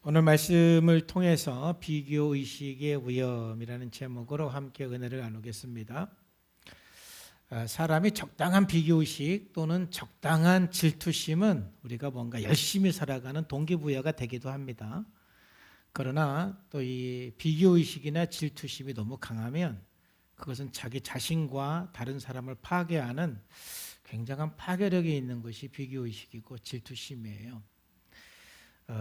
오늘 말씀을 통해서 비교의식의 위험이라는 제목으로 함께 은혜를 나누겠습니다. 사람이 적당한 비교의식 또는 적당한 질투심은 우리가 뭔가 열심히 살아가는 동기부여가 되기도 합니다. 그러나 또 이 비교의식이나 질투심이 너무 강하면 그것은 자기 자신과 다른 사람을 파괴하는 굉장한 파괴력이 있는 것이 비교의식이고 질투심이에요.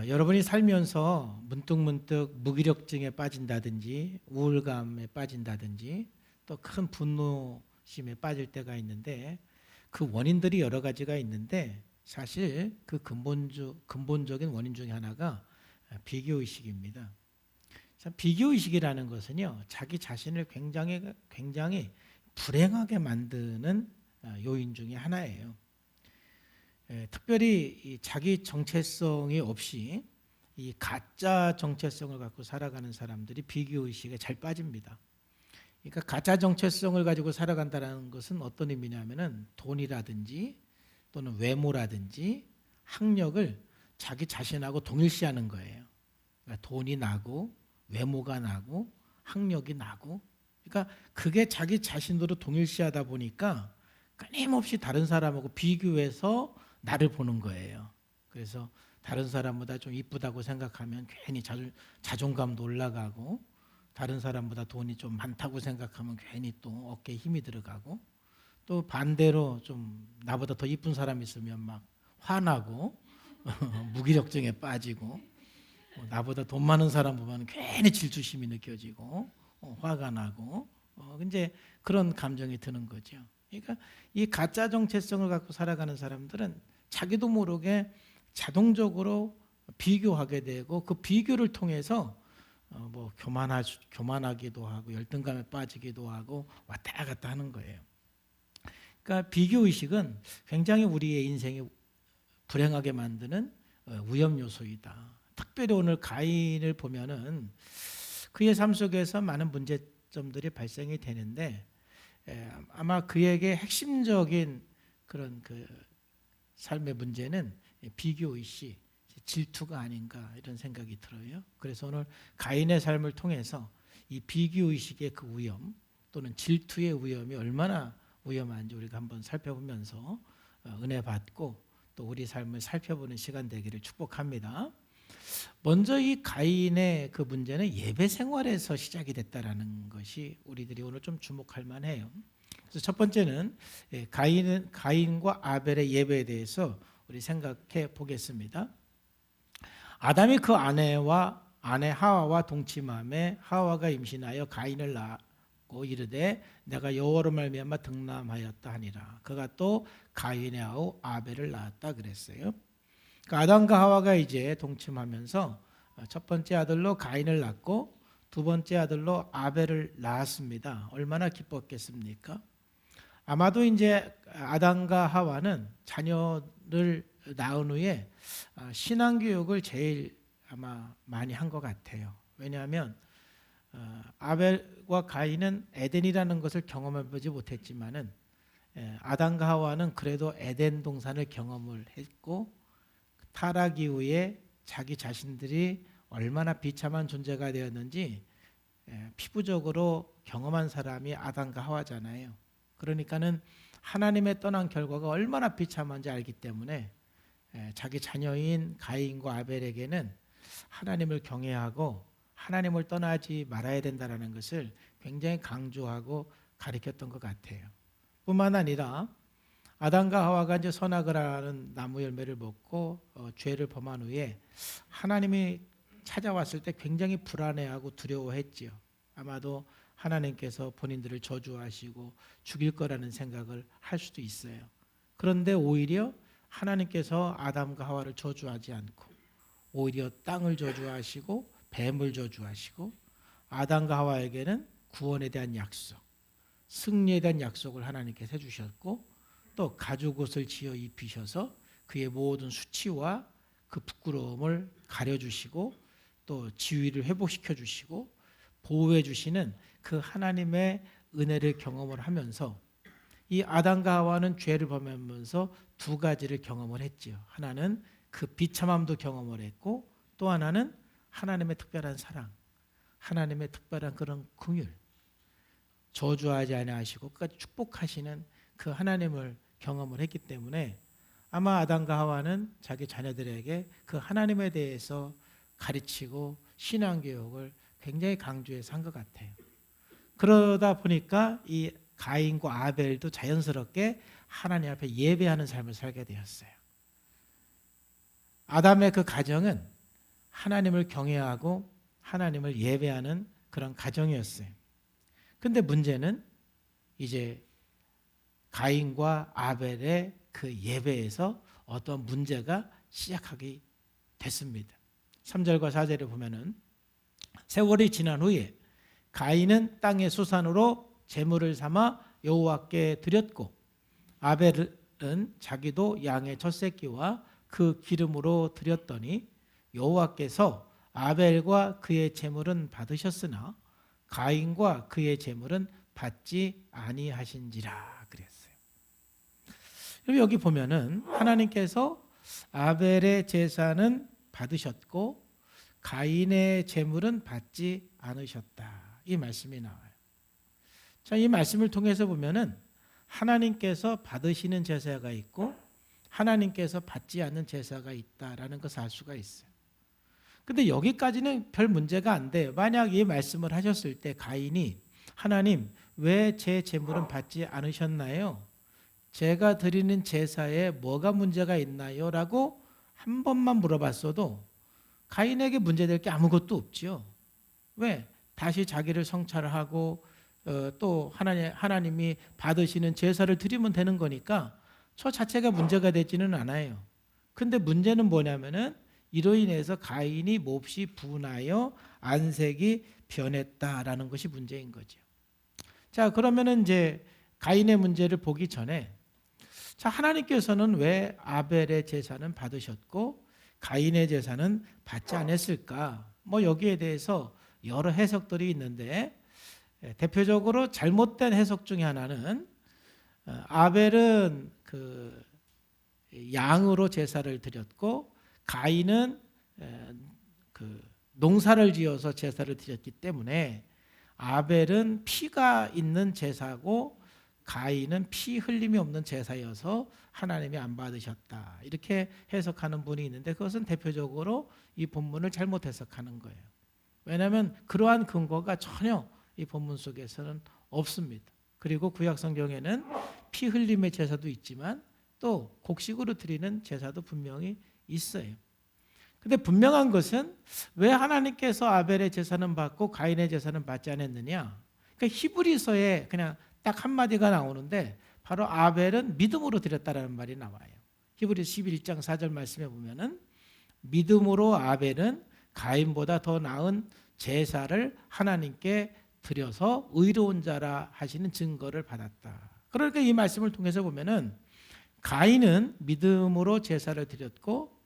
여러분이 살면서 문득문득 무기력증에 빠진다든지 우울감에 빠진다든지 또 큰 분노심에 빠질 때가 있는데 그 원인들이 여러 가지가 있는데 사실 그 근본적인 원인 중에 하나가 비교의식입니다. 비교의식이라는 것은요, 자기 자신을 굉장히 불행하게 만드는 요인 중에 하나예요. 특별히 이 자기 정체성이 없이 이 가짜 정체성을 갖고 살아가는 사람들이 비교의식에 잘 빠집니다. 그러니까 가짜 정체성을 가지고 살아간다는 것은 어떤 의미냐면은 돈이라든지 또는 외모라든지 학력을 자기 자신하고 동일시하는 거예요. 그러니까 돈이 나고 외모가 나고 학력이 나고, 그러니까 그게 자기 자신으로 동일시하다 보니까 끊임없이 다른 사람하고 비교해서 나를 보는 거예요. 그래서 다른 사람보다 좀 이쁘다고 생각하면 괜히 자존감도 올라가고, 다른 사람보다 돈이 좀 많다고 생각하면 괜히 또 어깨에 힘이 들어가고, 또 반대로 좀 나보다 더 이쁜 사람 있으면 막 화나고 무기력증에 빠지고, 나보다 돈 많은 사람 보면 괜히 질투심이 느껴지고 화가 나고 이제 그런 감정이 드는 거죠. 그러니까 이 가짜 정체성을 갖고 살아가는 사람들은 자기도 모르게 자동적으로 비교하게 되고, 그 비교를 통해서 뭐 교만하기도 하고 열등감에 빠지기도 하고 왔다 갔다 하는 거예요. 그러니까 비교 의식은 굉장히 우리의 인생이 불행하게 만드는 위험 요소이다. 특별히 오늘 가인을 보면은 그의 삶 속에서 많은 문제점들이 발생이 되는데, 아마 그에게 핵심적인 그런 그 삶의 문제는 비교의식, 질투가 아닌가 이런 생각이 들어요. 그래서 오늘 가인의 삶을 통해서 이 비교의식의 그 위험 또는 질투의 위험이 얼마나 위험한지 우리가 한번 살펴보면서 은혜 받고 또 우리 삶을 살펴보는 시간 되기를 축복합니다. 먼저 이 가인의 그 문제는 예배 생활에서 시작이 됐다라는 것이 우리들이 오늘 좀 주목할 만해요. 그래서 첫 번째는 가인과 아벨의 예배에 대해서 우리 생각해 보겠습니다. 아담이 그 아내 하와와 동침함에 하와가 임신하여 가인을 낳고 이르되 내가 여호와로 말미암아 득남하였다 하니라. 그가 또 가인의 아우 아벨을 낳았다 그랬어요. 아담과 하와가 이제 동침하면서 첫 번째 아들로 가인을 낳고 두 번째 아들로 아벨을 낳았습니다. 얼마나 기뻤겠습니까? 아마도 이제 아담과 하와는 자녀를 낳은 후에 신앙교육을 제일 아마 많이 한 것 같아요. 왜냐하면 아벨과 가인은 에덴이라는 것을 경험해보지 못했지만은 아담과 하와는 그래도 에덴 동산을 경험을 했고, 타락 이후에 자기 자신들이 얼마나 비참한 존재가 되었는지 피부적으로 경험한 사람이 아담과 하와잖아요. 그러니까는 하나님의 떠난 결과가 얼마나 비참한지 알기 때문에 자기 자녀인 가인과 아벨에게는 하나님을 경외하고 하나님을 떠나지 말아야 된다는 것을 굉장히 강조하고 가르쳤던 것 같아요. 뿐만 아니라 아담과 하와가 이제 선악을 하는 나무 열매를 먹고 죄를 범한 후에 하나님이 찾아왔을 때 굉장히 불안해하고 두려워했지요. 아마도 하나님께서 본인들을 저주하시고 죽일 거라는 생각을 할 수도 있어요. 그런데 오히려 하나님께서 아담과 하와를 저주하지 않고 오히려 땅을 저주하시고 뱀을 저주하시고 아담과 하와에게는 구원에 대한 약속, 승리에 대한 약속을 하나님께서 해주셨고, 또 가죽옷을 지어 입히셔서 그의 모든 수치와 그 부끄러움을 가려주시고 또 지위를 회복시켜 주시고 보호해 주시는 그 하나님의 은혜를 경험을 하면서 이 아담과 하와는 죄를 범하면서 두 가지를 경험을 했지요. 하나는 그 비참함도 경험을 했고 또 하나는 하나님의 특별한 사랑, 하나님의 특별한 그런 긍휼, 저주하지 아니하시고 끝까지 축복하시는 그 하나님을 경험을 했기 때문에 아마 아담과 하와는 자기 자녀들에게 그 하나님에 대해서 가르치고 신앙교육을 굉장히 강조해서 한 것 같아요. 그러다 보니까 이 가인과 아벨도 자연스럽게 하나님 앞에 예배하는 삶을 살게 되었어요. 아담의 그 가정은 하나님을 경외하고 하나님을 예배하는 그런 가정이었어요. 근데 문제는 이제 가인과 아벨의 그 예배에서 어떤 문제가 시작하게 됐습니다. 3절과 4절에 보면은 세월이 지난 후에 가인은 땅의 수산으로 제물을 삼아 여호와께 드렸고 아벨은 자기도 양의 첫 새끼와 그 기름으로 드렸더니 여호와께서 아벨과 그의 제물은 받으셨으나 가인과 그의 제물은 받지 아니하신지라 그랬어요. 여기 보면은 하나님께서 아벨의 제사는 받으셨고 가인의 제물은 받지 않으셨다. 이 말씀이 나와요. 자, 이 말씀을 통해서 보면은 하나님께서 받으시는 제사가 있고 하나님께서 받지 않는 제사가 있다라는 것을 알 수가 있어요. 근데 여기까지는 별 문제가 안 돼요. 만약 이 말씀을 하셨을 때 가인이 하나님 왜 제 제물은 받지 않으셨나요? 제가 드리는 제사에 뭐가 문제가 있나요? 라고 한 번만 물어봤어도 가인에게 문제될 게 아무것도 없지요. 왜? 다시 자기를 성찰하고 또 하나님이 받으시는 제사를 드리면 되는 거니까 저 자체가 문제가 되지는 않아요. 근데 문제는 뭐냐면은 이로 인해서 가인이 몹시 분하여 안색이 변했다라는 것이 문제인 거죠. 자, 그러면은 이제 가인의 문제를 보기 전에 자, 하나님께서는 왜 아벨의 제사는 받으셨고 가인의 제사는 받지 않았을까? 뭐 여기에 대해서 여러 해석들이 있는데 대표적으로 잘못된 해석 중에 하나는 아벨은 그 양으로 제사를 드렸고 가인은 그 농사를 지어서 제사를 드렸기 때문에 아벨은 피가 있는 제사고 가인은 피 흘림이 없는 제사여서 하나님이 안 받으셨다. 이렇게 해석하는 분이 있는데 그것은 대표적으로 이 본문을 잘못 해석하는 거예요. 왜냐하면 그러한 근거가 전혀 이 본문 속에서는 없습니다. 그리고 구약 성경에는 피 흘림의 제사도 있지만 또 곡식으로 드리는 제사도 분명히 있어요. 근데 분명한 것은 왜 하나님께서 아벨의 제사는 받고 가인의 제사는 받지 않았느냐? 그러니까 히브리서에 그냥 딱 한마디가 나오는데 바로 아벨은 믿음으로 드렸다라는 말이 나와요. 히브리서 11장 4절 말씀에 보면은 믿음으로 아벨은 가인보다 더 나은 제사를 하나님께 드려서 의로운 자라 하시는 증거를 받았다. 그러니까 이 말씀을 통해서 보면은 가인은 믿음으로 제사를 드렸고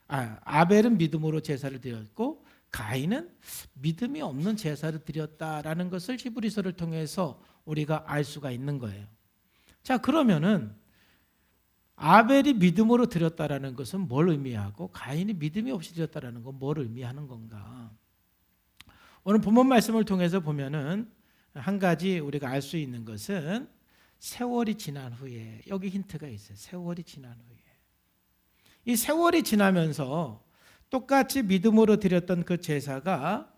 아벨은 믿음으로 제사를 드렸고 가인은 믿음이 없는 제사를 드렸다라는 것을 히브리서를 통해서 우리가 알 수가 있는 거예요. 자, 그러면은 아벨이 믿음으로 드렸다라는 것은 뭘 의미하고 가인이 믿음이 없이 드렸다라는 건 뭘 의미하는 건가? 오늘 본문 말씀을 통해서 보면은 한 가지 우리가 알 수 있는 것은 세월이 지난 후에 여기 힌트가 있어요. 세월이 지난 후에 이 세월이 지나면서 똑같이 믿음으로 드렸던 그 제사가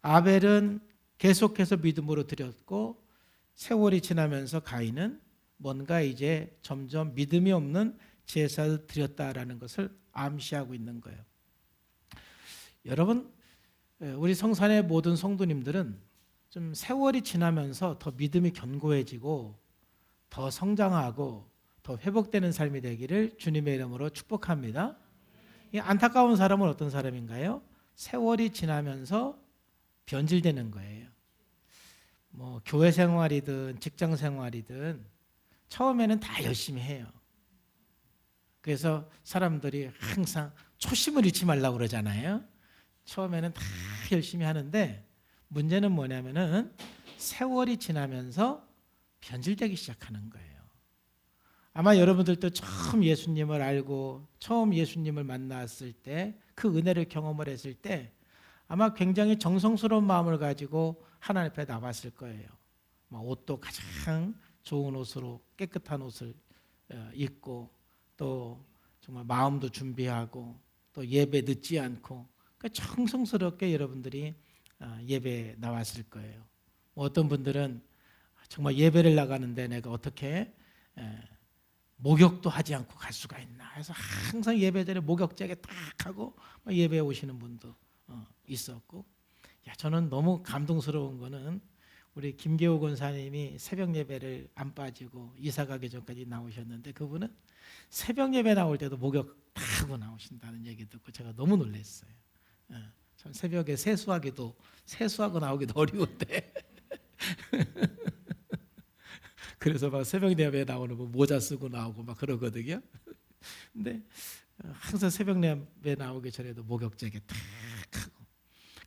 아벨은 계속해서 믿음으로 드렸고 세월이 지나면서 가인은 뭔가 이제 점점 믿음이 없는 제사를 드렸다라는 것을 암시하고 있는 거예요. 여러분, 우리 성산의 모든 성도님들은 좀 세월이 지나면서 더 믿음이 견고해지고 더 성장하고 더 회복되는 삶이 되기를 주님의 이름으로 축복합니다. 이 안타까운 사람은 어떤 사람인가요? 세월이 지나면서 변질되는 거예요. 뭐 교회 생활이든 직장 생활이든 처음에는 다 열심히 해요. 그래서 사람들이 항상 초심을 잃지 말라고 그러잖아요. 처음에는 다 열심히 하는데 문제는 뭐냐면은 세월이 지나면서 변질되기 시작하는 거예요. 아마 여러분들도 처음 예수님을 알고 처음 예수님을 만났을 때 그 은혜를 경험을 했을 때 아마 굉장히 정성스러운 마음을 가지고 하나님 앞에 나왔을 거예요. 옷도 가장 좋은 옷으로 깨끗한 옷을 입고 또 정말 마음도 준비하고 또 예배 늦지 않고 정성스럽게 여러분들이 예배에 나왔을 거예요. 어떤 분들은 정말 예배를 나가는데 내가 어떻게 목욕도 하지 않고 갈 수가 있나 해서 항상 예배 전에 목욕제게 딱 하고 예배에 오시는 분도 있었고, 저는 너무 감동스러운 거는 우리 김계호 권사님이 새벽 예배를 안 빠지고 이사 가기 전까지 나오셨는데 그분은 새벽 예배 나올 때도 목욕 다 하고 나오신다는 얘기 듣고 제가 너무 놀랐어요. 참 새벽에 세수하고 나오기도 어려운데 그래서 막 새벽 예배 나오는 거 모자 쓰고 나오고 막 그러거든요. 근데 항상 새벽 예배 나오기 전에도 목욕제게 탁 하고.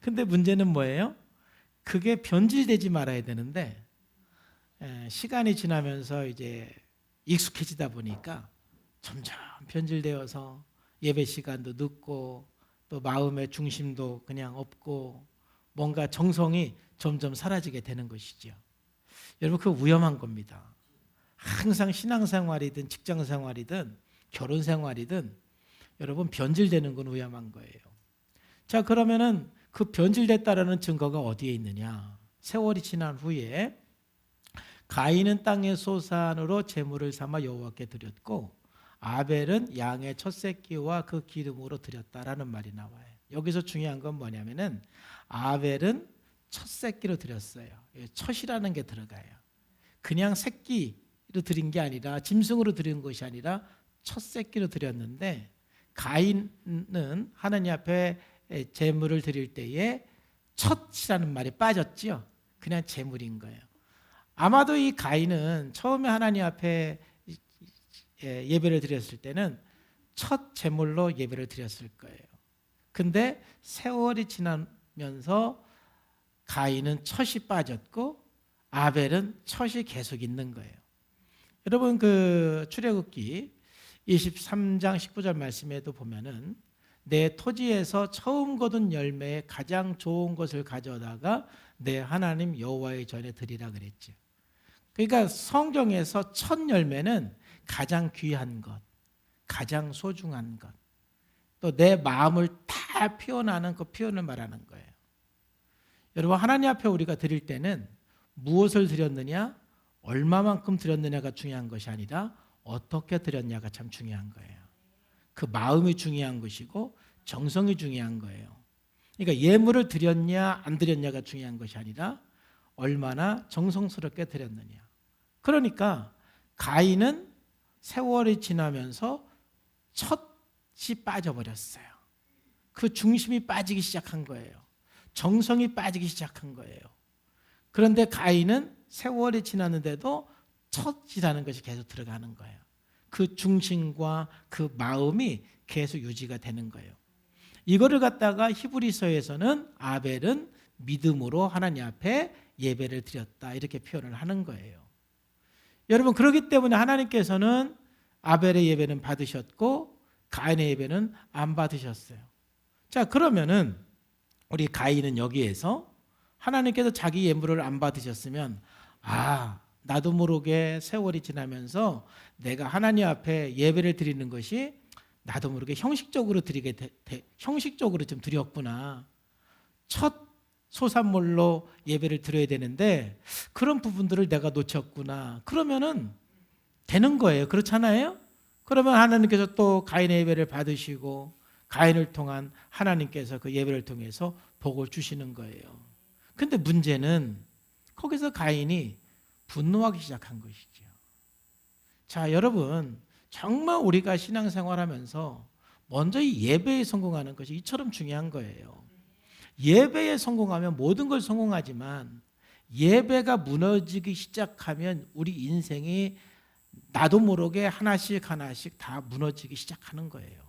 근데 문제는 뭐예요? 그게 변질되지 말아야 되는데 시간이 지나면서 이제 익숙해지다 보니까 점점 변질되어서 예배 시간도 늦고 또 마음의 중심도 그냥 없고 뭔가 정성이 점점 사라지게 되는 것이죠. 여러분, 그거 위험한 겁니다. 항상 신앙생활이든 직장생활이든 결혼생활이든 여러분 변질되는 건 위험한 거예요. 자, 그러면은 그 변질됐다라는 증거가 어디에 있느냐? 세월이 지난 후에 가인은 땅의 소산으로 제물을 삼아 여호와께 드렸고 아벨은 양의 첫 새끼와 그 기름으로 드렸다라는 말이 나와요. 여기서 중요한 건 뭐냐면은 아벨은 첫 새끼로 드렸어요. 첫이라는 게 들어가요. 그냥 새끼로 드린 게 아니라 짐승으로 드린 것이 아니라 첫 새끼로 드렸는데 가인은 하나님 앞에 제물을 드릴 때에 첫이라는 말이 빠졌죠. 그냥 제물인 거예요. 아마도 이 가인은 처음에 하나님 앞에 예배를 드렸을 때는 첫 제물로 예배를 드렸을 거예요. 근데 세월이 지나면서 가인은 첫이 빠졌고 아벨은 첫이 계속 있는 거예요. 여러분, 그 출애굽기 23장 19절 말씀에도 보면은 내 토지에서 처음 거둔 열매에 가장 좋은 것을 가져다가 내 하나님 여호와의 전에 드리라 그랬죠. 그러니까 성경에서 첫 열매는 가장 귀한 것, 가장 소중한 것, 또 내 마음을 다 표현하는 그 표현을 말하는 거예요. 여러분, 하나님 앞에 우리가 드릴 때는 무엇을 드렸느냐, 얼마만큼 드렸느냐가 중요한 것이 아니라 어떻게 드렸냐가 참 중요한 거예요. 그 마음이 중요한 것이고 정성이 중요한 거예요. 그러니까 예물을 드렸냐 안 드렸냐가 중요한 것이 아니라 얼마나 정성스럽게 드렸느냐. 그러니까 가인은 세월이 지나면서 첫이 빠져버렸어요. 그 중심이 빠지기 시작한 거예요. 정성이 빠지기 시작한 거예요. 그런데 가인은 세월이 지났는데도 첫이라는 것이 계속 들어가는 거예요. 그 중심과 그 마음이 계속 유지가 되는 거예요. 이거를 갖다가 히브리서에서는 아벨은 믿음으로 하나님 앞에 예배를 드렸다 이렇게 표현을 하는 거예요. 여러분, 그렇기 때문에 하나님께서는 아벨의 예배는 받으셨고 가인의 예배는 안 받으셨어요. 자, 그러면은 우리 가인은 여기에서 하나님께서 자기 예물을 안 받으셨으면 나도 모르게 세월이 지나면서 내가 하나님 앞에 예배를 드리는 것이 나도 모르게 형식적으로 형식적으로 좀 드렸구나. 첫 소산물로 예배를 드려야 되는데 그런 부분들을 내가 놓쳤구나. 그러면은 되는 거예요. 그렇잖아요? 그러면 하나님께서 또 가인의 예배를 받으시고 가인을 통한 하나님께서 그 예배를 통해서 복을 주시는 거예요. 근데 문제는 거기서 가인이 분노하기 시작한 것이죠. 자, 여러분, 정말 우리가 신앙생활하면서 먼저 이 예배에 성공하는 것이 이처럼 중요한 거예요. 예배에 성공하면 모든 걸 성공하지만 예배가 무너지기 시작하면 우리 인생이 나도 모르게 하나씩 다 무너지기 시작하는 거예요.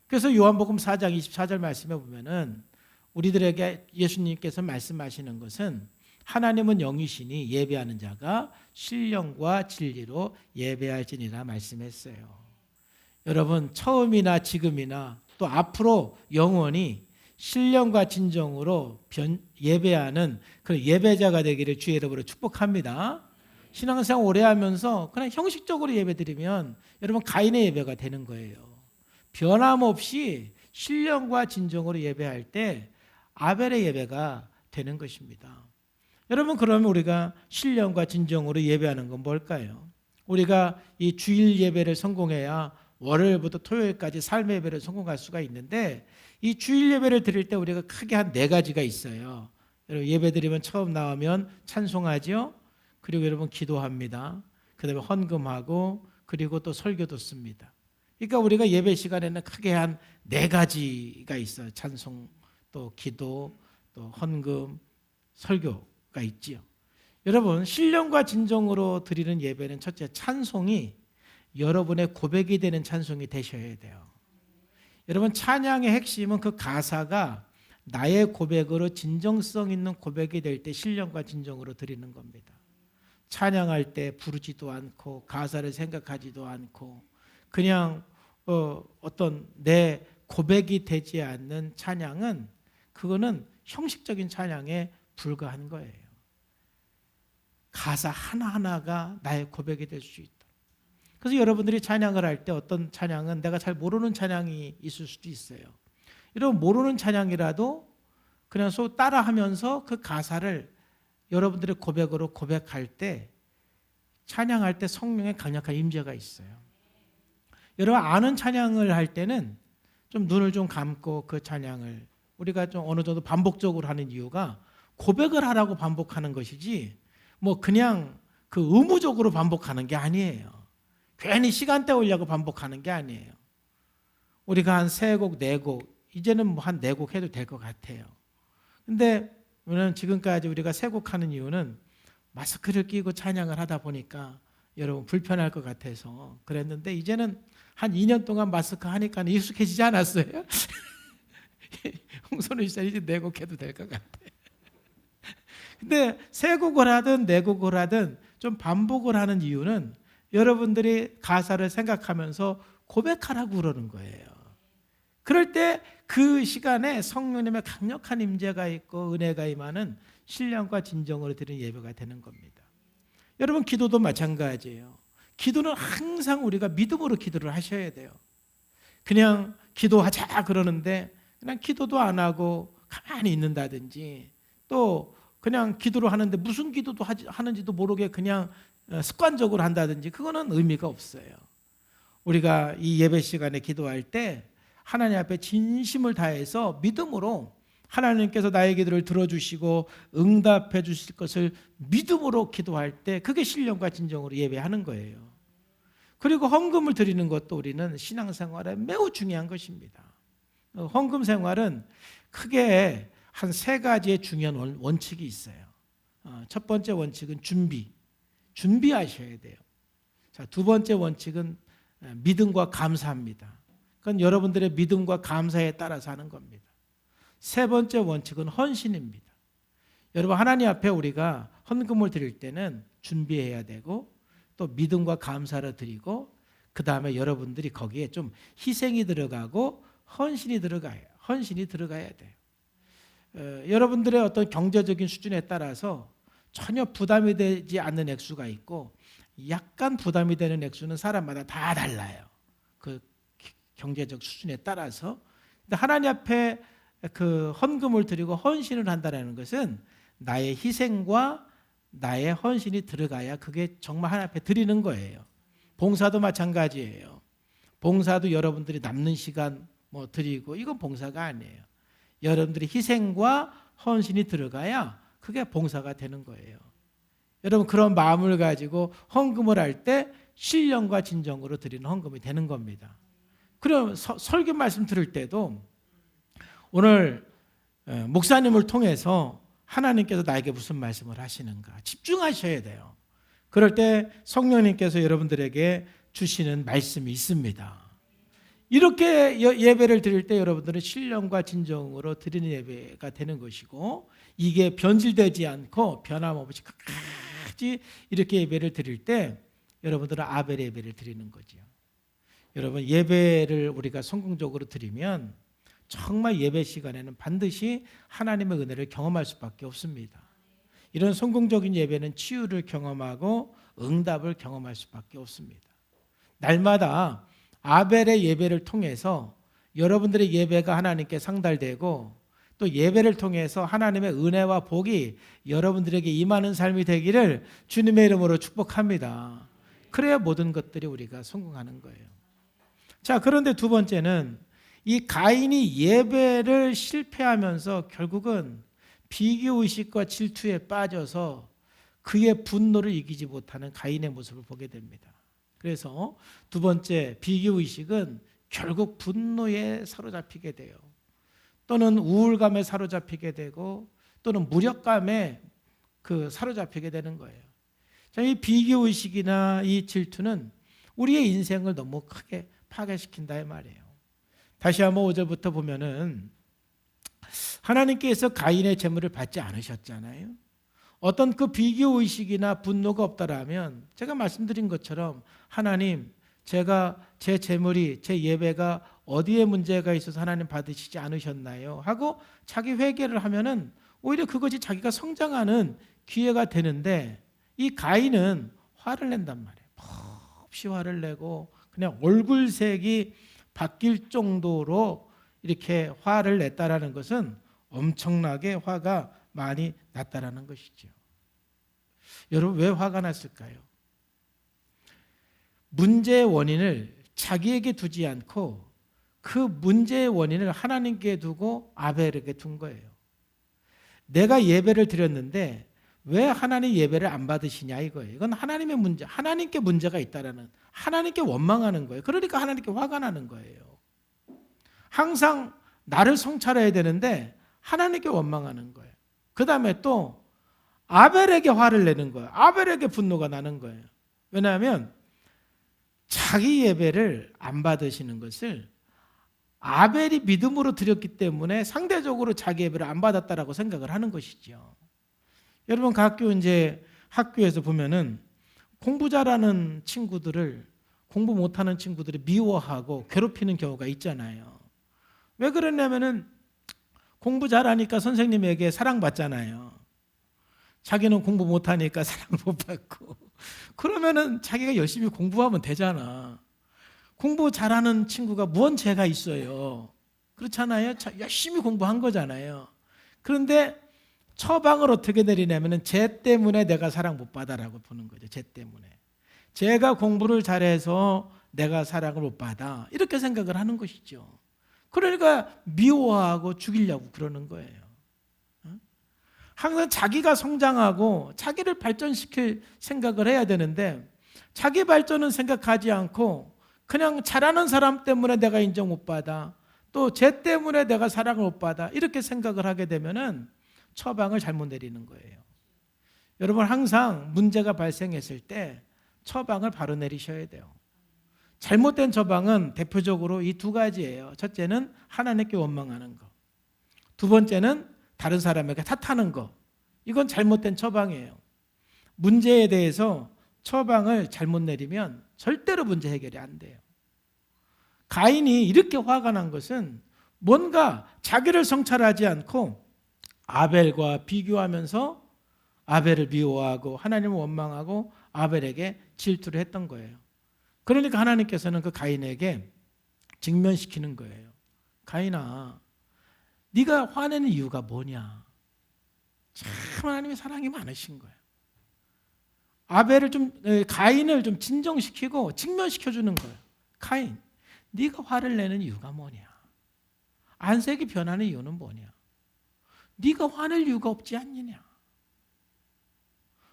그래서 요한복음 4장 24절 말씀에 보면은 우리들에게 예수님께서 말씀하시는 것은 하나님은 영이시니 예배하는 자가 신령과 진리로 예배할지니라 말씀했어요. 여러분, 처음이나 지금이나 또 앞으로 영원히 신령과 진정으로 예배하는 그 예배자가 되기를 주의 이름으로 축복합니다. 신앙생활 오래 하면서 그냥 형식적으로 예배드리면 여러분 가인의 예배가 되는 거예요. 변함없이 신령과 진정으로 예배할 때 아벨의 예배가 되는 것입니다. 여러분, 그러면 우리가 신령과 진정으로 예배하는 건 뭘까요? 우리가 이 주일 예배를 성공해야 월요일부터 토요일까지 삶의 예배를 성공할 수가 있는데, 이 주일 예배를 드릴 때 우리가 크게 한 4가지가 있어요. 여러분, 예배 드리면 처음 나오면 찬송하죠. 그리고 여러분 기도합니다. 그다음에 헌금하고 그리고 또 설교 듣습니다. 그러니까 우리가 예배 시간에는 크게 한 4가지가 있어요. 찬송, 또 기도, 또 헌금, 설교가 있지요. 여러분, 신령과 진정으로 드리는 예배는 첫째, 찬송이 여러분의 고백이 되는 찬송이 되셔야 돼요. 여러분, 찬양의 핵심은 그 가사가 나의 고백으로 진정성 있는 고백이 될 때 신령과 진정으로 드리는 겁니다. 찬양할 때 부르지도 않고 가사를 생각하지도 않고 그냥 어떤 내 고백이 되지 않는 찬양은, 그거는 형식적인 찬양에 불과한 거예요. 가사 하나하나가 나의 고백이 될 수 있다. 그래서 여러분들이 찬양을 할 때 어떤 찬양은 내가 잘 모르는 찬양이 있을 수도 있어요. 이런 모르는 찬양이라도 그냥 따라하면서 그 가사를 여러분들의 고백으로 고백할 때, 찬양할 때 성령의 강력한 임재가 있어요. 여러분, 아는 찬양을 할 때는 좀 눈을 좀 감고 그 찬양을 우리가 좀 어느 정도 반복적으로 하는 이유가 고백을 하라고 반복하는 것이지 뭐 그냥 그 의무적으로 반복하는 게 아니에요. 괜히 시간 때우려고 반복하는 게 아니에요. 우리가 한 3곡, 4곡, 이제는 뭐 한 4곡 해도 될 것 같아요. 근데 왜냐면 지금까지 우리가 3곡 하는 이유는 마스크를 끼고 찬양을 하다 보니까 여러분 불편할 것 같아서 그랬는데, 이제는 한 2년 동안 마스크 하니까 익숙해지지 않았어요? 홍선우 씨는 이제 4곡 해도 될 것 같아. 근데 3곡을 하든 4곡을 하든 좀 반복을 하는 이유는 여러분들이 가사를 생각하면서 고백하라고 그러는 거예요. 그럴 때 그 시간에 성령님의 강력한 임재가 있고 은혜가 임하는 신령과 진정으로 드리는 예배가 되는 겁니다. 여러분, 기도도 마찬가지예요. 기도는 항상 우리가 믿음으로 기도를 하셔야 돼요. 그냥 기도하자 그러는데 그냥 기도도 안 하고 가만히 있는다든지, 또 그냥 기도를 하는데 무슨 기도도 하는지도 모르게 그냥 습관적으로 한다든지, 그거는 의미가 없어요. 우리가 이 예배 시간에 기도할 때 하나님 앞에 진심을 다해서 믿음으로 하나님께서 나의 기도를 들어주시고 응답해 주실 것을 믿음으로 기도할 때, 그게 신령과 진정으로 예배하는 거예요. 그리고 헌금을 드리는 것도 우리는 신앙생활에 매우 중요한 것입니다. 헌금 생활은 크게 한 3가지의 중요한 원칙이 있어요. 첫 번째 원칙은 준비하셔야 돼요. 자, 2번째 원칙은 믿음과 감사합니다. 그건 여러분들의 믿음과 감사에 따라서 하는 겁니다. 3번째 원칙은 헌신입니다. 여러분, 하나님 앞에 우리가 헌금을 드릴 때는 준비해야 되고 또 믿음과 감사를 드리고, 그 다음에 여러분들이 거기에 좀 희생이 들어가고 헌신이 들어가야 돼요. 여러분들의 어떤 경제적인 수준에 따라서 전혀 부담이 되지 않는 액수가 있고, 약간 부담이 되는 액수는 사람마다 다 달라요. 그 경제적 수준에 따라서. 근데 하나님 앞에 그 헌금을 드리고 헌신을 한다는 것은 나의 희생과 나의 헌신이 들어가야 그게 정말 하나님 앞에 드리는 거예요. 봉사도 마찬가지예요. 봉사도 여러분들이 남는 시간 뭐 드리고, 이건 봉사가 아니에요. 여러분들이 희생과 헌신이 들어가야 그게 봉사가 되는 거예요. 여러분, 그런 마음을 가지고 헌금을 할 때 신령과 진정으로 드리는 헌금이 되는 겁니다. 그럼 설교 말씀 들을 때도 오늘 목사님을 통해서 하나님께서 나에게 무슨 말씀을 하시는가 집중하셔야 돼요. 그럴 때 성령님께서 여러분들에게 주시는 말씀이 있습니다. 이렇게 예배를 드릴 때 여러분들은 신령과 진정으로 드리는 예배가 되는 것이고, 이게 변질되지 않고 변함없이 끝까지 이렇게 예배를 드릴 때 여러분들은 아벨의 예배를 드리는 거죠. 여러분, 예배를 우리가 성공적으로 드리면 정말 예배 시간에는 반드시 하나님의 은혜를 경험할 수밖에 없습니다. 이런 성공적인 예배는 치유를 경험하고 응답을 경험할 수밖에 없습니다. 날마다 아벨의 예배를 통해서 여러분들의 예배가 하나님께 상달되고 또 예배를 통해서 하나님의 은혜와 복이 여러분들에게 임하는 삶이 되기를 주님의 이름으로 축복합니다. 그래야 모든 것들이 우리가 성공하는 거예요. 자, 그런데 두 번째는 이 가인이 예배를 실패하면서 결국은 비교의식과 질투에 빠져서 그의 분노를 이기지 못하는 가인의 모습을 보게 됩니다. 그래서 두 번째 비교의식은 결국 분노에 사로잡히게 돼요. 또는 우울감에 사로잡히게 되고 또는 무력감에 사로잡히게 되는 거예요. 자, 이 비교의식이나 이 질투는 우리의 인생을 너무 크게 파괴시킨다 이 말이에요. 다시 한번 5절부터 보면은 하나님께서 가인의 재물을 받지 않으셨잖아요. 어떤 그 비교의식이나 분노가 없다라면 제가 말씀드린 것처럼 하나님 제가 제 재물이 제 예배가 어디에 문제가 있어서 하나님 받으시지 않으셨나요? 하고 자기 회개를 하면은 오히려 그것이 자기가 성장하는 기회가 되는데 이 가인은 화를 낸단 말이에요. 몹시 화를 내고 그냥 얼굴색이 바뀔 정도로 이렇게 화를 냈다라는 것은 엄청나게 화가 많이 났다라는 것이죠. 여러분 왜 화가 났을까요? 문제의 원인을 자기에게 두지 않고 그 문제의 원인을 하나님께 두고 아벨에게 둔 거예요. 내가 예배를 드렸는데 왜 하나님 예배를 안 받으시냐 이거예요. 이건 하나님의 문제, 하나님께 문제가 있다라는, 하나님께 원망하는 거예요. 그러니까 하나님께 화가 나는 거예요. 항상 나를 성찰해야 되는데 하나님께 원망하는 거예요. 그 다음에 또 아벨에게 화를 내는 거예요. 아벨에게 분노가 나는 거예요. 왜냐하면 자기 예배를 안 받으시는 것을 아벨이 믿음으로 드렸기 때문에 상대적으로 자기 예배를 안 받았다라고 생각을 하는 것이죠. 여러분 학교에서 보면은 공부 잘하는 친구들을 공부 못하는 친구들이 미워하고 괴롭히는 경우가 있잖아요. 왜 그러냐면은 공부 잘하니까 선생님에게 사랑받잖아요. 자기는 공부 못하니까 사랑 못 받고. 그러면은 자기가 열심히 공부하면 되잖아. 공부 잘하는 친구가 무언 죄가 있어요. 그렇잖아요. 열심히 공부한 거잖아요. 그런데 처방을 어떻게 내리냐면은 쟤 때문에 내가 사랑 못 받아라고 보는 거죠. 쟤 때문에. 쟤가 공부를 잘해서 내가 사랑을 못 받아. 이렇게 생각을 하는 것이죠. 그러니까 미워하고 죽이려고 그러는 거예요. 항상 자기가 성장하고 자기를 발전시킬 생각을 해야 되는데 자기 발전은 생각하지 않고 그냥 잘하는 사람 때문에 내가 인정 못 받아. 또 쟤 때문에 내가 사랑을 못 받아. 이렇게 생각을 하게 되면은 처방을 잘못 내리는 거예요. 여러분 항상 문제가 발생했을 때 처방을 바로 내리셔야 돼요. 잘못된 처방은 대표적으로 이 두 가지예요. 첫째는 하나님께 원망하는 거. 두 번째는 다른 사람에게 탓하는 거. 이건 잘못된 처방이에요. 문제에 대해서 처방을 잘못 내리면 절대로 문제 해결이 안 돼요. 가인이 이렇게 화가 난 것은 뭔가 자기를 성찰하지 않고 아벨과 비교하면서 아벨을 미워하고 하나님을 원망하고 아벨에게 질투를 했던 거예요. 그러니까 하나님께서는 그 가인에게 직면시키는 거예요. 가인아, 네가 화내는 이유가 뭐냐? 참 하나님의 사랑이 많으신 거예요. 가인을 좀 진정시키고 직면시켜주는 거예요. 가인, 네가 화를 내는 이유가 뭐냐? 안색이 변하는 이유는 뭐냐? 네가 화낼 이유가 없지 않느냐?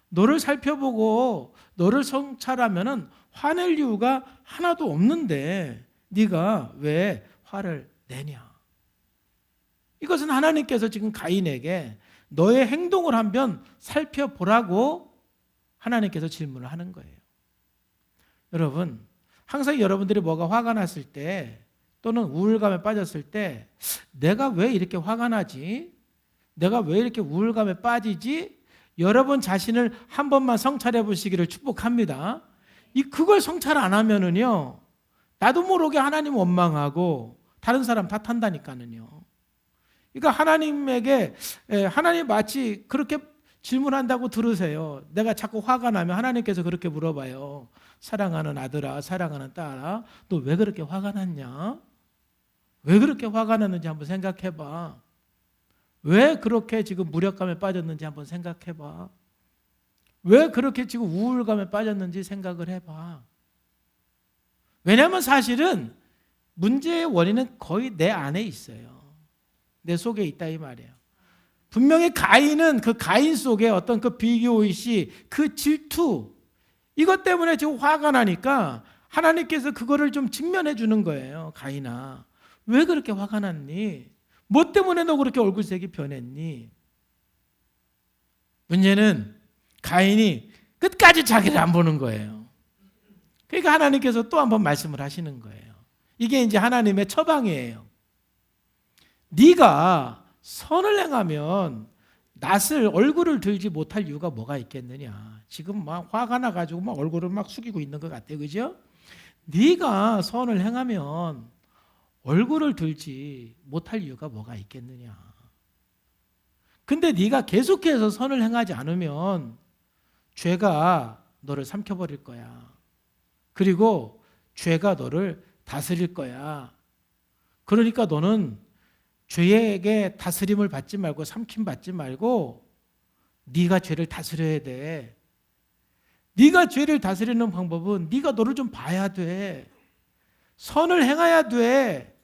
너를 살펴보고 너를 성찰하면은 화낼 이유가 하나도 없는데 네가 왜 화를 내냐? 이것은 하나님께서 지금 가인에게 너의 행동을 한번 살펴보라고 하나님께서 질문을 하는 거예요. 여러분, 항상 여러분들이 뭐가 화가 났을 때 또는 우울감에 빠졌을 때 내가 왜 이렇게 화가 나지? 내가 왜 이렇게 우울감에 빠지지? 여러분 자신을 한 번만 성찰해 보시기를 축복합니다. 그걸 성찰 안 하면은요, 나도 모르게 하나님 원망하고 다른 사람 탓한다니까는요. 그러니까 하나님에게 하나님 마치 그렇게 질문한다고 들으세요. 내가 자꾸 화가 나면 하나님께서 그렇게 물어봐요. 사랑하는 아들아, 사랑하는 딸아, 너 왜 그렇게 화가 났냐? 왜 그렇게 화가 났는지 한번 생각해봐. 왜 그렇게 지금 무력감에 빠졌는지 한번 생각해봐. 왜 그렇게 지금 우울감에 빠졌는지 생각을 해봐. 왜냐하면 사실은 문제의 원인은 거의 내 안에 있어요. 내 속에 있다 이 말이에요. 분명히 가인은 그 가인 속에 어떤 그 비교의식, 그 질투, 이것 때문에 지금 화가 나니까 하나님께서 그거를 좀 직면해 주는 거예요. 가인아, 왜 그렇게 화가 났니? 뭐 때문에 너 그렇게 얼굴색이 변했니? 문제는 가인이 끝까지 자기를 안 보는 거예요. 그러니까 하나님께서 또 한 번 말씀을 하시는 거예요. 이게 이제 하나님의 처방이에요. 네가 선을 행하면 낯을 얼굴을 들지 못할 이유가 뭐가 있겠느냐. 지금 막 화가 나가지고 막 얼굴을 막 숙이고 있는 것 같아요. 그죠? 네가 선을 행하면 얼굴을 들지 못할 이유가 뭐가 있겠느냐. 근데 네가 계속해서 선을 행하지 않으면 죄가 너를 삼켜버릴 거야. 그리고 죄가 너를 다스릴 거야. 그러니까 너는 죄에게 다스림을 받지 말고 삼킴 받지 말고 네가 죄를 다스려야 돼. 네가 죄를 다스리는 방법은 네가 너를 좀 봐야 돼. 선을 행해야 돼.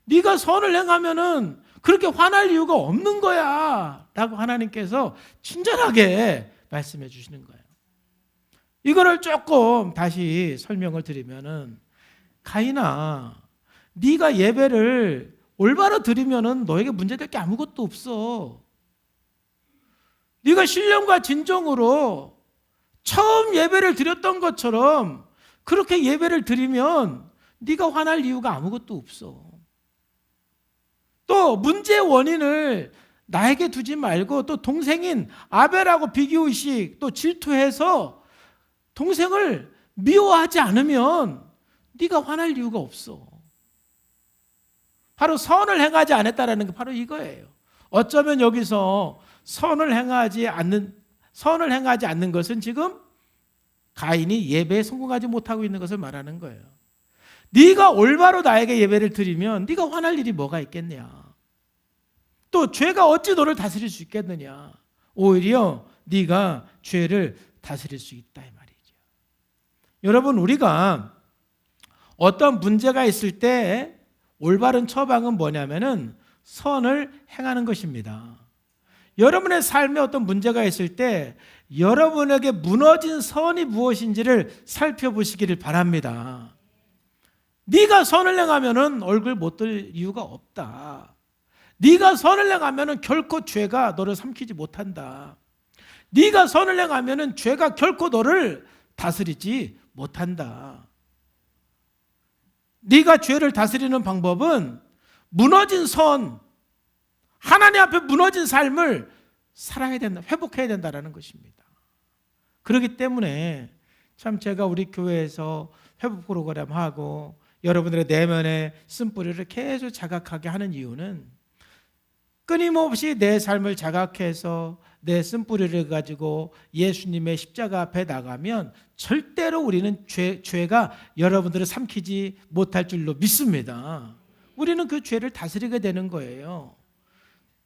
네가 선을 행하면은 그렇게 화날 이유가 없는 거야 라고 하나님께서 친절하게 말씀해 주시는 거예요. 이거를 조금 다시 설명을 드리면은 가인아, 네가 예배를 올바로 드리면은 너에게 문제될 게 아무것도 없어. 네가 신령과 진정으로 처음 예배를 드렸던 것처럼 그렇게 예배를 드리면 네가 화날 이유가 아무것도 없어. 또 문제의 원인을 나에게 두지 말고 또 동생인 아벨하고 비교의식 또 질투해서 동생을 미워하지 않으면 네가 화날 이유가 없어. 바로 선을 행하지 않았다라는 게 바로 이거예요. 어쩌면 여기서 선을 행하지 않는 것은 지금 가인이 예배에 성공하지 못하고 있는 것을 말하는 거예요. 네가 올바로 나에게 예배를 드리면 네가 화날 일이 뭐가 있겠냐. 또 죄가 어찌 너를 다스릴 수 있겠느냐. 오히려 네가 죄를 다스릴 수 있다 이 말이죠. 여러분, 우리가 어떤 문제가 있을 때 올바른 처방은 뭐냐면은 선을 행하는 것입니다. 여러분의 삶에 어떤 문제가 있을 때 여러분에게 무너진 선이 무엇인지를 살펴보시기를 바랍니다. 네가 선을 행하면은 얼굴 못 들 이유가 없다. 네가 선을 행하면은 결코 죄가 너를 삼키지 못한다. 네가 선을 행하면은 죄가 결코 너를 다스리지 못한다. 네가 죄를 다스리는 방법은 무너진 선, 하나님 앞에 무너진 삶을 살아야 된다, 회복해야 된다라는 것입니다. 그렇기 때문에 참 제가 우리 교회에서 회복 프로그램 하고 여러분들의 내면의 쓴뿌리를 계속 자각하게 하는 이유는 끊임없이 내 삶을 자각해서 내 쓴뿌리를 가지고 예수님의 십자가 앞에 나가면 절대로 우리는 죄가 여러분들을 삼키지 못할 줄로 믿습니다. 우리는 그 죄를 다스리게 되는 거예요.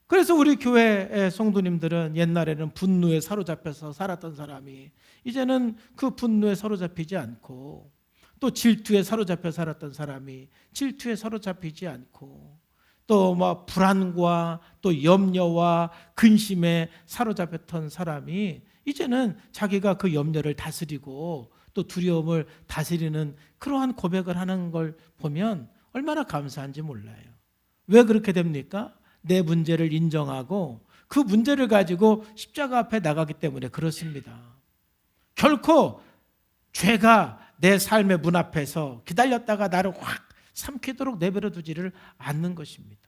그래서 우리 교회 성도님들은 옛날에는 분노에 사로잡혀서 살았던 사람이 이제는 그 분노에 사로잡히지 않고, 또 질투에 사로잡혀 살았던 사람이 질투에 사로잡히지 않고, 또 뭐 불안과 또 염려와 근심에 사로잡혔던 사람이 이제는 자기가 그 염려를 다스리고 또 두려움을 다스리는 그러한 고백을 하는 걸 보면 얼마나 감사한지 몰라요. 왜 그렇게 됩니까? 내 문제를 인정하고 그 문제를 가지고 십자가 앞에 나가기 때문에 그렇습니다. 결코 죄가 내 삶의 문 앞에서 기다렸다가 나를 확 삼키도록 내버려 두지를 않는 것입니다.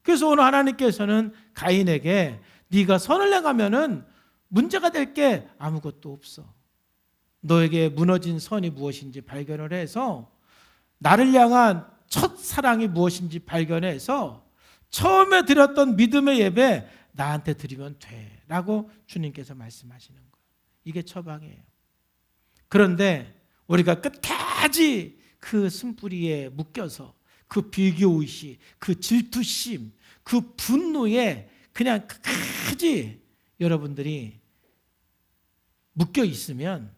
그래서 오늘 하나님께서는 가인에게 네가 선을 행하면은 문제가 될 게 아무것도 없어. 너에게 무너진 선이 무엇인지 발견을 해서 나를 향한 첫 사랑이 무엇인지 발견해서 처음에 드렸던 믿음의 예배 나한테 드리면 돼 라고 주님께서 말씀하시는 거예요. 이게 처방이에요. 그런데 우리가 끝까지 그 쓴뿌리에 묶여서 그 비교의식, 그 질투심, 그 분노에 그냥 끝까지 여러분들이 묶여 있으면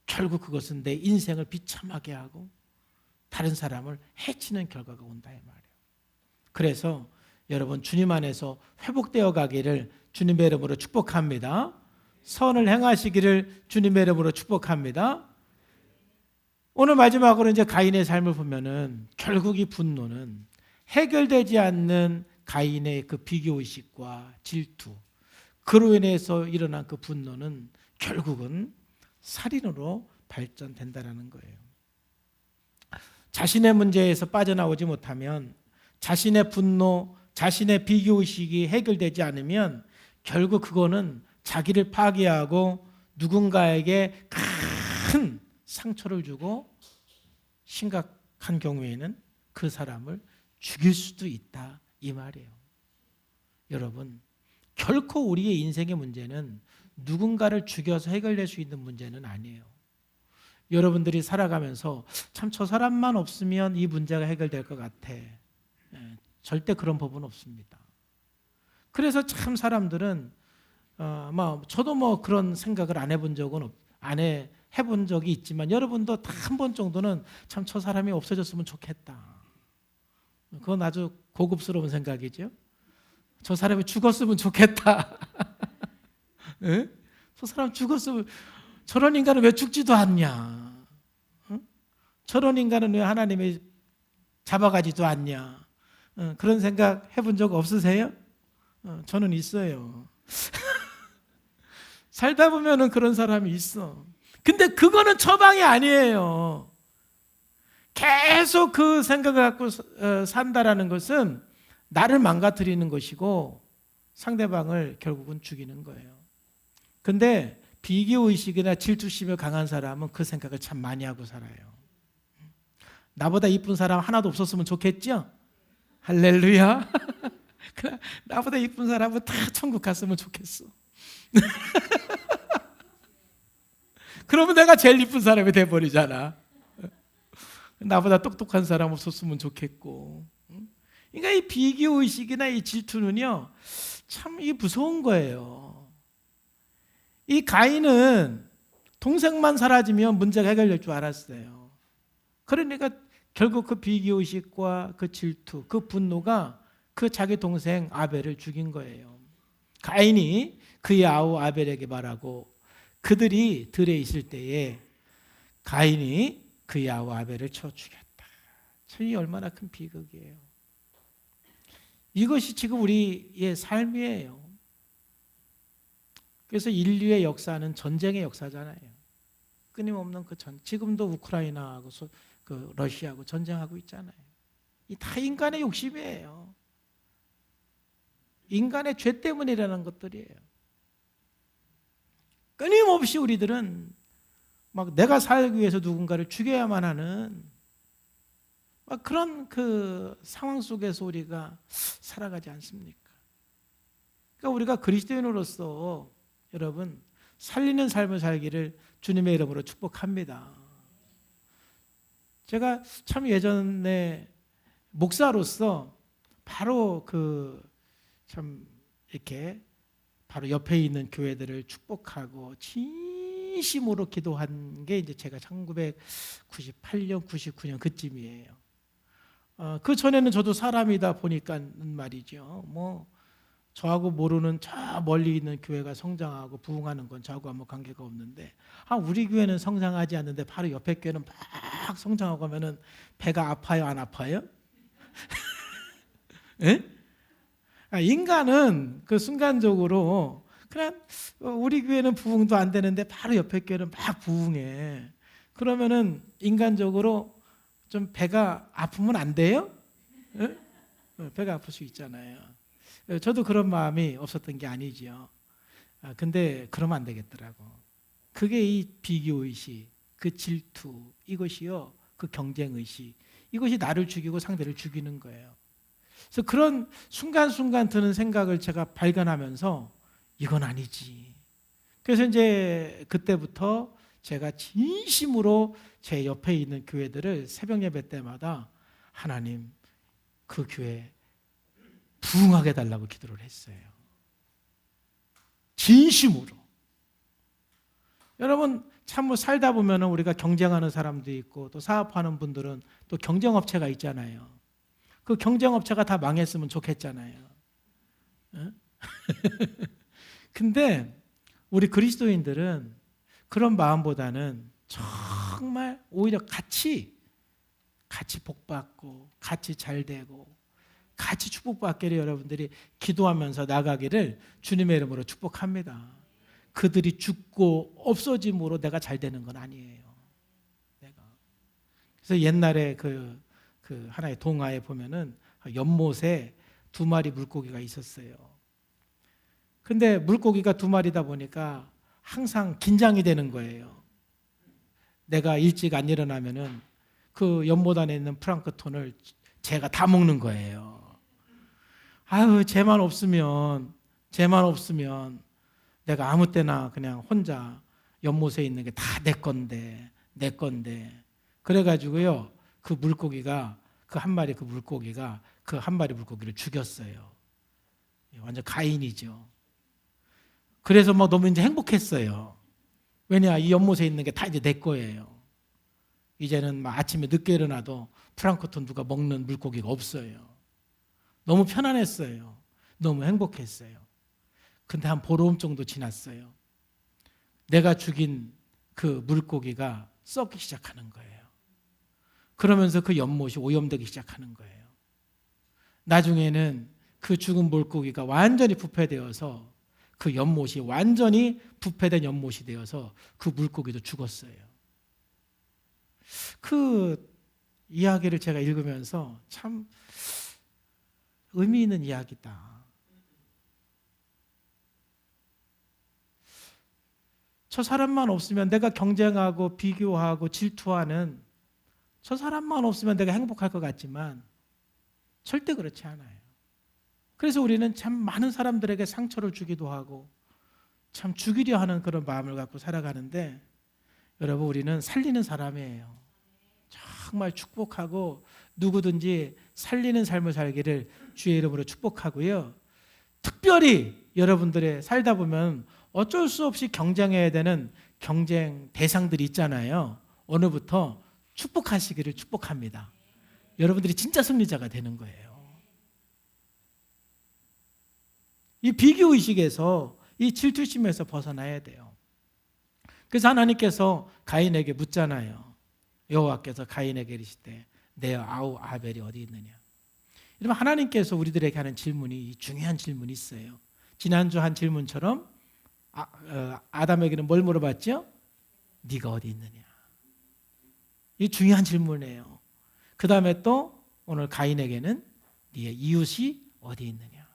결국 그것은 내 인생을 비참하게 하고 다른 사람을 해치는 결과가 온다 이 말이에요. 그래서 여러분 주님 안에서 회복되어 가기를 주님의 이름으로 축복합니다. 선을 행하시기를 주님의 이름으로 축복합니다. 오늘 마지막으로 이제 가인의 삶을 보면은 결국 이 분노는 해결되지 않는 가인의 그 비교의식과 질투, 그로 인해서 일어난 그 분노는 결국은 살인으로 발전된다는 거예요. 자신의 문제에서 빠져나오지 못하면 자신의 분노, 자신의 비교의식이 해결되지 않으면 결국 그거는 자기를 파괴하고 누군가에게 큰 상처를 주고 심각한 경우에는 그 사람을 죽일 수도 있다 이 말이에요. 여러분, 결코 우리의 인생의 문제는 누군가를 죽여서 해결될 수 있는 문제는 아니에요. 여러분들이 살아가면서 참 저 사람만 없으면 이 문제가 해결될 것 같아. 절대 그런 법은 없습니다. 그래서 참 사람들은 저도 그런 생각을 안 해본 적은 해본 적이 있지만 여러분도 다 한 번 정도는 참 저 사람이 없어졌으면 좋겠다. 그건 아주 고급스러운 생각이죠. 저 사람이 죽었으면 좋겠다. 네? 저 사람 죽었으면 저런 인간은 왜 죽지도 않냐? 저런 인간은 왜 하나님이 잡아가지도 않냐? 그런 생각 해본 적 없으세요? 저는 있어요. 살다 보면은 그런 사람이 있어. 근데 그거는 처방이 아니에요. 계속 그 생각을 갖고 산다라는 것은 나를 망가뜨리는 것이고 상대방을 결국은 죽이는 거예요. 근데 비교의식이나 질투심이 강한 사람은 그 생각을 참 많이 하고 살아요. 나보다 이쁜 사람 하나도 없었으면 좋겠죠? 할렐루야. 나보다 이쁜 사람은 다 천국 갔으면 좋겠어. 그러면 내가 제일 이쁜 사람이 돼버리잖아. 나보다 똑똑한 사람 없었으면 좋겠고. 그러니까 이 비교의식이나 이 질투는요, 참 이 무서운 거예요. 이 가인은 동생만 사라지면 문제가 해결될 줄 알았어요. 그러니까 결국 그 비교의식과 그 질투, 그 분노가 그 자기 동생 아벨을 죽인 거예요. 가인이 그의 아우 아벨에게 말하고 그들이 들에 있을 때에 가인이 그의 아우 아벨을 쳐 죽였다. 참 이 얼마나 큰 비극이에요. 이것이 지금 우리의 삶이에요. 그래서 인류의 역사는 전쟁의 역사잖아요. 끊임없는 지금도 우크라이나하고 그 러시아하고 전쟁하고 있잖아요. 이 다 인간의 욕심이에요. 인간의 죄 때문이라는 것들이에요. 끊임없이 우리들은 내가 살기 위해서 누군가를 죽여야만 하는 그런 그 상황 속에서 우리가 살아가지 않습니까? 그러니까 우리가 그리스도인으로서 여러분 살리는 삶을 살기를 주님의 이름으로 축복합니다. 제가 참 예전에 목사로서 바로 참 이렇게 바로 옆에 있는 교회들을 축복하고 진심으로 기도한 게 이제 제가 1998년, 99년 그쯤이에요. 그 전에는 저도 사람이다 보니까 말이죠. 저하고 모르는 저 멀리 있는 교회가 성장하고 부흥하는 건 저하고 아무 관계가 없는데 우리 교회는 성장하지 않는데 바로 옆에 교회는 막 성장하고 하면은 배가 아파요, 안 아파요? 예? 인간은 그 순간적으로 그냥 우리 교회는 부흥도 안 되는데 바로 옆에 교회는 막 부흥해. 그러면은 인간적으로 좀 배가 아프면 안 돼요? 예? 배가 아플 수 있잖아요. 저도 그런 마음이 없었던 게 아니지요. 근데 그러면 안 되겠더라고. 그게 이 비교의식, 그 질투, 이것이요, 그 경쟁의식, 이것이 나를 죽이고 상대를 죽이는 거예요. 그래서 그런 순간순간 드는 생각을 제가 발견하면서 이건 아니지. 그래서 이제 그때부터 제가 진심으로 제 옆에 있는 교회들을 새벽 예배 때마다 하나님 그 교회 부흥하게 달라고 기도를 했어요. 진심으로. 여러분 참 뭐 살다 보면 우리가 경쟁하는 사람도 있고 또 사업하는 분들은 또 경쟁업체가 있잖아요. 그 경쟁업체가 다 망했으면 좋겠잖아요. 근데 우리 그리스도인들은 그런 마음보다는 정말 오히려 같이 복받고 같이 잘되고 같이 축복받기를 여러분들이 기도하면서 나가기를 주님의 이름으로 축복합니다. 그들이 죽고 없어짐으로 내가 잘 되는 건 아니에요. 내가. 그래서 옛날에 그 하나의 동화에 보면은 연못에 2마리 물고기가 있었어요. 근데 물고기가 2마리다 보니까 항상 긴장이 되는 거예요. 내가 일찍 안 일어나면은 그 연못 안에 있는 플랑크톤을 제가 다 먹는 거예요. 아유, 쟤만 없으면 내가 아무 때나 그냥 혼자 연못에 있는 게 다 내 건데. 그래가지고요, 그 물고기가 그 한 마리 물고기를 죽였어요. 완전 가인이죠. 그래서 막 너무 이제 행복했어요. 왜냐, 이 연못에 있는 게 다 이제 내 거예요. 이제는 막 아침에 늦게 일어나도 플랑크톤 누가 먹는 물고기가 없어요. 너무 편안했어요. 너무 행복했어요. 근데 한 보름 정도 지났어요. 내가 죽인 그 물고기가 썩기 시작하는 거예요. 그러면서 그 연못이 오염되기 시작하는 거예요. 나중에는 그 죽은 물고기가 완전히 부패되어서 그 연못이 완전히 부패된 연못이 되어서 그 물고기도 죽었어요. 그 이야기를 제가 읽으면서 참 의미 있는 이야기다. 저 사람만 없으면 내가 경쟁하고 비교하고 질투하는 저 사람만 없으면 내가 행복할 것 같지만 절대 그렇지 않아요. 그래서 우리는 참 많은 사람들에게 상처를 주기도 하고 참 죽이려 하는 그런 마음을 갖고 살아가는데 여러분 우리는 살리는 사람이에요. 정말 축복하고 누구든지 살리는 삶을 살기를 주의 이름으로 축복하고요. 특별히 여러분들의 살다 보면 어쩔 수 없이 경쟁해야 되는 경쟁 대상들이 있잖아요. 오늘부터 축복하시기를 축복합니다. 여러분들이 진짜 승리자가 되는 거예요. 이 비교의식에서 이 질투심에서 벗어나야 돼요. 그래서 하나님께서 가인에게 묻잖아요. 여호와께서 가인에게 이르시되 내 아우 아벨이 어디 있느냐. 여러분 하나님께서 우리들에게 하는 질문이 중요한 질문이 있어요. 지난주 한 질문처럼 아담에게는 뭘 물어봤죠? 네가 어디 있느냐. 이 중요한 질문이에요. 그 다음에 또 오늘 가인에게는 네의 이웃이 어디 있느냐.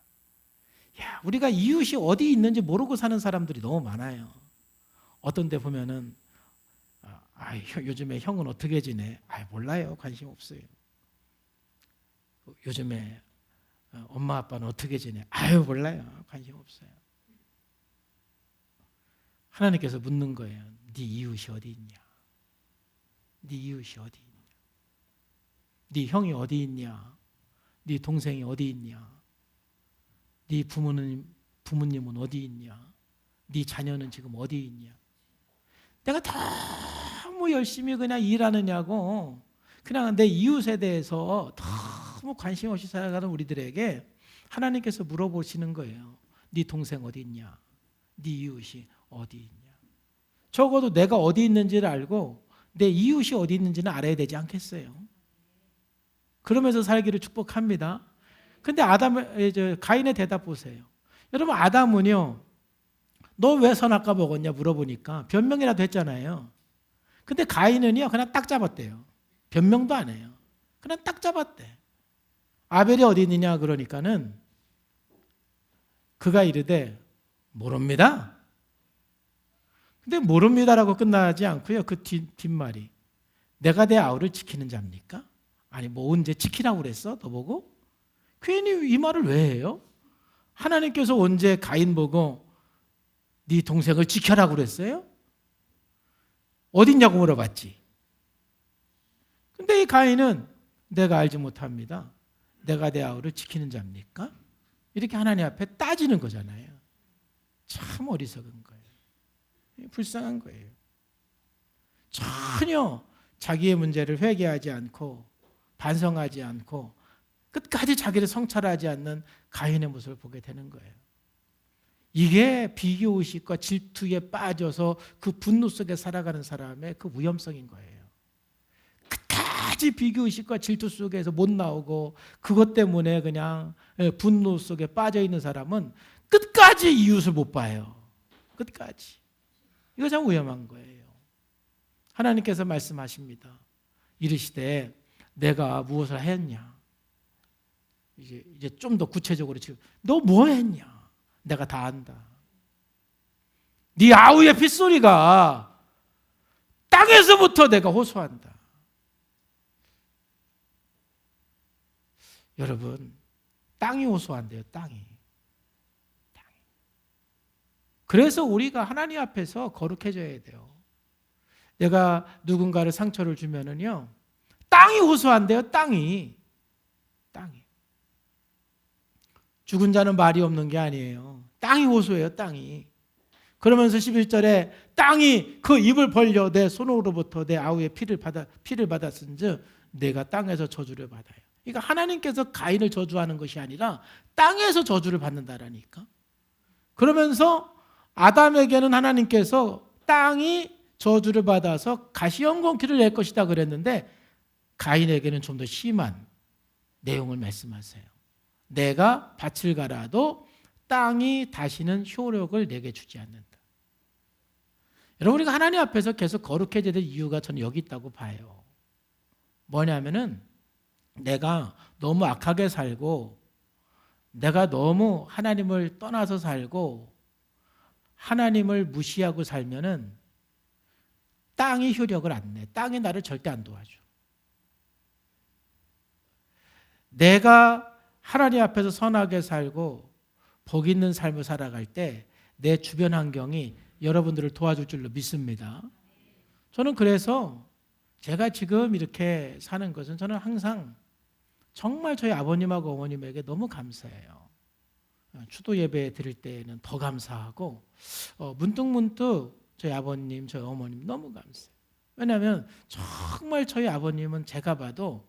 야, 우리가 이웃이 어디 있는지 모르고 사는 사람들이 너무 많아요. 어떤 데 보면은 요즘에 형은 어떻게 지내? 몰라요. 관심 없어요. 요즘에 엄마 아빠는 어떻게 지내? 몰라요. 관심 없어요. 하나님께서 묻는 거예요. 네 이웃이 어디 있냐? 네 이웃이 어디 있냐? 네 형이 어디 있냐? 네 동생이 어디 있냐? 네 부모님은 어디 있냐? 네 자녀는 지금 어디 있냐? 내가 너무 열심히 그냥 일하느냐고 그냥 내 이웃에 대해서 너무 관심 없이 살아가는 우리들에게 하나님께서 물어보시는 거예요. 네 동생 어디 있냐? 네 이웃이 어디 있냐? 적어도 내가 어디 있는지를 알고 내 이웃이 어디 있는지는 알아야 되지 않겠어요? 그러면서 살기를 축복합니다. 근데 가인의 대답 보세요. 여러분 아담은요, 너 왜 선악과 먹었냐 물어보니까 변명이라도 했잖아요. 근데 가인은요 그냥 딱 잡았대요. 변명도 안 해요. 그냥 딱 잡았대. 아벨이 어디 있느냐 그러니까는 그가 이르되 모릅니다. 근데 모릅니다라고 끝나지 않고요. 그 뒷말이 내가 내 아우를 지키는 자입니까? 아니 뭐 언제 지키라고 그랬어? 너 보고? 괜히 이 말을 왜 해요? 하나님께서 언제 가인 보고 네 동생을 지켜라고 그랬어요? 어딨냐고 물어봤지. 근데 이 가인은 내가 알지 못합니다. 내가 내 아우를 지키는 자입니까? 이렇게 하나님 앞에 따지는 거잖아요. 참 어리석은 거예요. 불쌍한 거예요. 전혀 자기의 문제를 회개하지 않고 반성하지 않고 끝까지 자기를 성찰하지 않는 가인의 모습을 보게 되는 거예요. 이게 비교의식과 질투에 빠져서 그 분노 속에 살아가는 사람의 그 위험성인 거예요. 끝까지 비교의식과 질투 속에서 못 나오고 그것 때문에 그냥 분노 속에 빠져 있는 사람은 끝까지 이웃을 못 봐요. 끝까지. 이거 참 위험한 거예요. 하나님께서 말씀하십니다. 이르시되 내가 무엇을 했냐? 이제 좀 더 구체적으로 지금 너 뭐 했냐? 내가 다 안다. 네 아우의 핏소리가 땅에서부터 내가 호소한다. 여러분, 땅이 호소한대요. 땅이. 그래서 우리가 하나님 앞에서 거룩해져야 돼요. 내가 누군가를 상처를 주면은요, 땅이 호소한대요. 땅이. 죽은 자는 말이 없는 게 아니에요. 땅이 호소해요. 땅이. 그러면서 11절에 땅이 그 입을 벌려 내 손으로부터 내 아우의 피를 받았은즉 내가 땅에서 저주를 받아요. 그러니까 하나님께서 가인을 저주하는 것이 아니라 땅에서 저주를 받는다라니까. 그러면서 아담에게는 하나님께서 땅이 저주를 받아서 가시형공키를 낼 것이다 그랬는데 가인에게는 좀 더 심한 내용을 말씀하세요. 내가 밭을 갈아도 땅이 다시는 효력을 내게 주지 않는다. 여러분, 우리가 하나님 앞에서 계속 거룩해져야 될 이유가 저는 여기 있다고 봐요. 뭐냐면은 내가 너무 악하게 살고 내가 너무 하나님을 떠나서 살고 하나님을 무시하고 살면은 땅이 효력을 안 내. 땅이 나를 절대 안 도와줘. 내가 하나님 앞에서 선하게 살고 복 있는 삶을 살아갈 때 내 주변 환경이 여러분들을 도와줄 줄로 믿습니다. 저는 그래서 제가 지금 이렇게 사는 것은 저는 항상 정말 저희 아버님하고 어머님에게 너무 감사해요. 추도 예배 드릴 때는 더 감사하고 문득문득 저희 아버님, 저희 어머님 너무 감사해요. 왜냐하면 정말 저희 아버님은 제가 봐도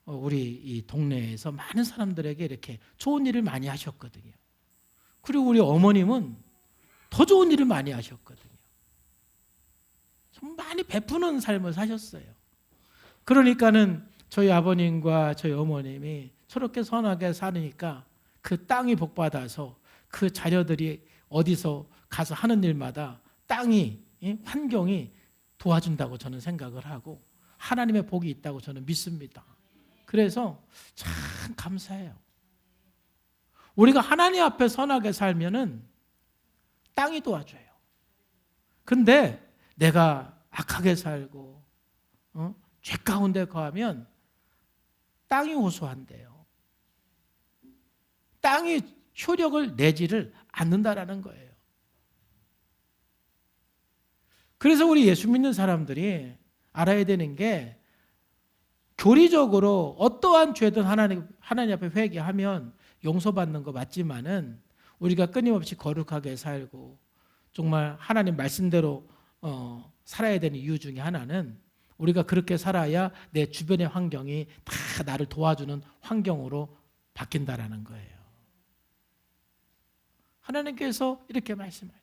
우리 이 동네에서 많은 사람들에게 이렇게 좋은 일을 많이 하셨거든요. 그리고 우리 어머님은 더 좋은 일을 많이 하셨거든요. 좀 많이 베푸는 삶을 사셨어요. 그러니까는 저희 아버님과 저희 어머님이 저렇게 선하게 사니까 그 땅이 복받아서 그 자녀들이 어디서 가서 하는 일마다 땅이, 환경이 도와준다고 저는 생각을 하고 하나님의 복이 있다고 저는 믿습니다. 그래서 참 감사해요. 우리가 하나님 앞에 선하게 살면은 땅이 도와줘요. 근데 내가 악하게 살고 죄 가운데 거하면 땅이 호소한대요. 땅이 효력을 내지를 않는다라는 거예요. 그래서 우리 예수 믿는 사람들이 알아야 되는 게 교리적으로 어떠한 죄든 하나님 앞에 회개하면 용서받는 거 맞지만은 우리가 끊임없이 거룩하게 살고 정말 하나님 말씀대로 살아야 되는 이유 중에 하나는 우리가 그렇게 살아야 내 주변의 환경이 다 나를 도와주는 환경으로 바뀐다라는 거예요. 하나님께서 이렇게 말씀해요.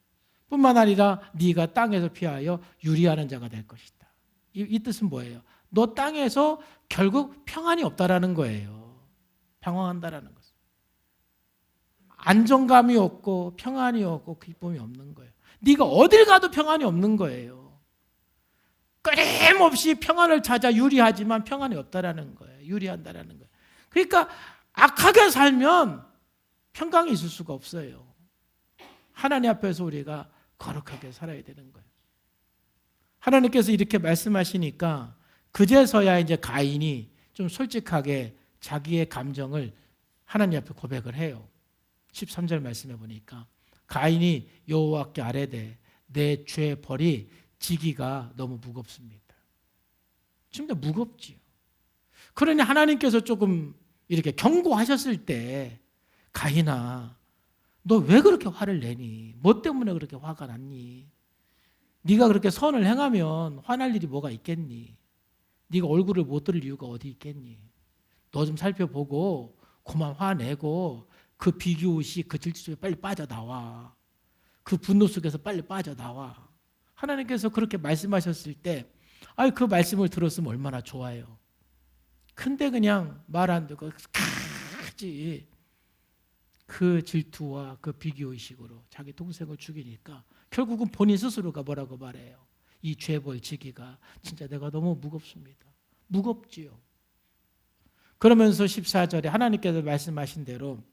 뿐만 아니라 네가 땅에서 피하여 유리하는 자가 될 것이다. 이 뜻은 뭐예요? 너 땅에서 결국 평안이 없다라는 거예요. 방황한다라는 것. 안정감이 없고 평안이 없고 기쁨이 없는 거예요. 네가 어딜 가도 평안이 없는 거예요. 끊임없이 평안을 찾아 유리하지만 평안이 없다라는 거예요. 유리한다라는 거예요. 그러니까 악하게 살면 평강이 있을 수가 없어요. 하나님 앞에서 우리가 거룩하게 살아야 되는 거예요. 하나님께서 이렇게 말씀하시니까 그제서야 이제 가인이 좀 솔직하게 자기의 감정을 하나님 앞에 고백을 해요. 13절 말씀해 보니까 가인이 여호와께 아뢰되 내 죄 벌이 지기가 너무 무겁습니다. 진짜 무겁지요. 그러니 하나님께서 조금 이렇게 경고하셨을 때 가인아 너 왜 그렇게 화를 내니? 뭐 때문에 그렇게 화가 났니? 네가 그렇게 선을 행하면 화날 일이 뭐가 있겠니? 네가 얼굴을 못 들 이유가 어디 있겠니? 너 좀 살펴보고 그만 화내고 그 비교의식 그 질투 속에 빨리 빠져나와. 그 분노 속에서 빨리 빠져나와. 하나님께서 그렇게 말씀하셨을 때 그 말씀을 들었으면 얼마나 좋아요. 근데 그냥 말 안 듣고 가지 그 질투와 그 비교의식으로 자기 동생을 죽이니까 결국은 본인 스스로가 뭐라고 말해요. 이 죄벌 지기가 진짜 내가 너무 무겁습니다. 무겁지요. 그러면서 14절에 하나님께서 말씀하신 대로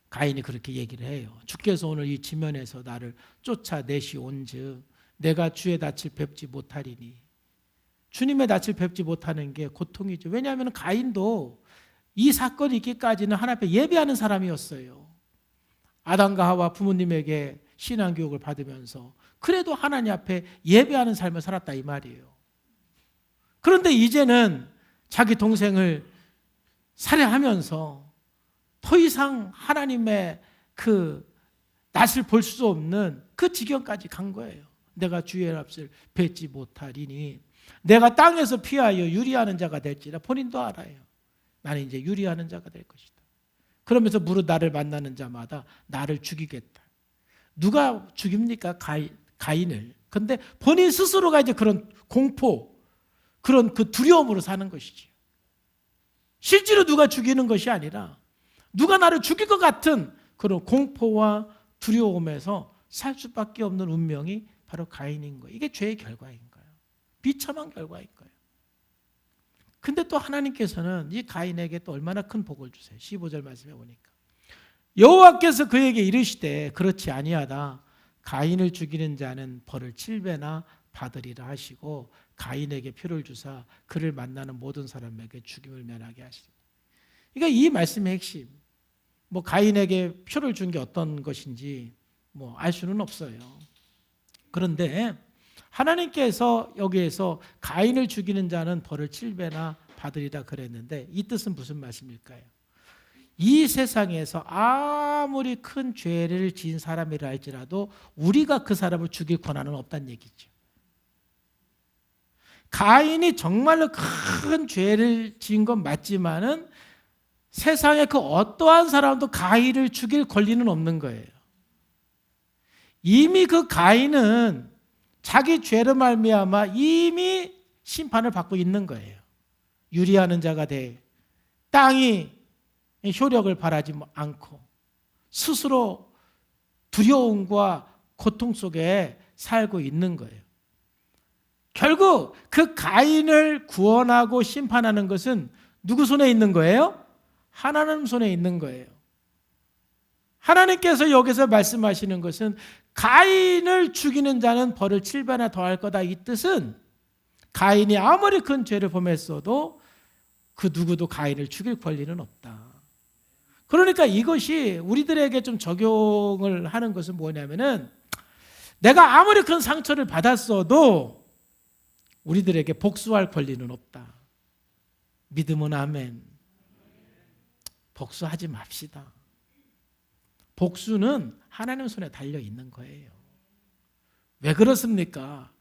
가인이 그렇게 얘기를 해요. 주께서 오늘 이 지면에서 나를 쫓아내시온즉 내가 주의 낯을 뵙지 못하리니. 주님의 낯을 뵙지 못하는 게 고통이죠. 왜냐하면 가인도 이 사건이 있기까지는 하나님 앞에 예배하는 사람이었어요. 아담과 하와 부모님에게 신앙교육을 받으면서 그래도 하나님 앞에 예배하는 삶을 살았다 이 말이에요. 그런데 이제는 자기 동생을 살해하면서 더 이상 하나님의 그 낯을 볼 수 없는 그 지경까지 간 거예요. 내가 주의 낯을 뵙지 못하리니 내가 땅에서 피하여 유리하는 자가 될지라. 본인도 알아요. 나는 이제 유리하는 자가 될 것이다. 그러면서 무릇 나를 만나는 자마다 나를 죽이겠다. 누가 죽입니까? 가인을. 근데 본인 스스로가 이제 그런 공포, 그런 그 두려움으로 사는 것이죠. 실제로 누가 죽이는 것이 아니라 누가 나를 죽일 것 같은 그런 공포와 두려움에서 살 수밖에 없는 운명이 바로 가인인 거예요. 이게 죄의 결과인 거예요. 비참한 결과인 거예요. 근데 또 하나님께서는 이 가인에게 또 얼마나 큰 복을 주세요. 15절 말씀해 보니까 여호와께서 그에게 이르시되 그렇지 아니하다. 가인을 죽이는 자는 벌을 7배나 받으리라 하시고 가인에게 표를 주사 그를 만나는 모든 사람에게 죽임을 면하게 하시니. 그러니까 이 말씀의 핵심, 뭐 가인에게 표를 준 게 어떤 것인지 뭐 알 수는 없어요. 그런데 하나님께서 여기에서 가인을 죽이는 자는 벌을 7배나 받으리라 그랬는데 이 뜻은 무슨 말씀일까요? 이 세상에서 아무리 큰 죄를 지은 사람이라 할지라도 우리가 그 사람을 죽일 권한은 없다는 얘기죠. 가인이 정말로 큰 죄를 지은 건 맞지만은 세상에 그 어떠한 사람도 가인을 죽일 권리는 없는 거예요. 이미 그 가인은 자기 죄로 말미암아 이미 심판을 받고 있는 거예요. 유리하는 자가 돼 땅이 효력을 발하지 않고 스스로 두려움과 고통 속에 살고 있는 거예요. 결국 그 가인을 구원하고 심판하는 것은 누구 손에 있는 거예요? 하나님 손에 있는 거예요. 하나님께서 여기서 말씀하시는 것은 가인을 죽이는 자는 벌을 7배나 더할 거다. 이 뜻은 가인이 아무리 큰 죄를 범했어도 그 누구도 가인을 죽일 권리는 없다. 그러니까 이것이 우리들에게 좀 적용을 하는 것은 뭐냐면은 내가 아무리 큰 상처를 받았어도 우리들에게 복수할 권리는 없다. 믿음은 아멘. 복수하지 맙시다. 복수는 하나님 손에 달려 있는 거예요. 왜 그렇습니까?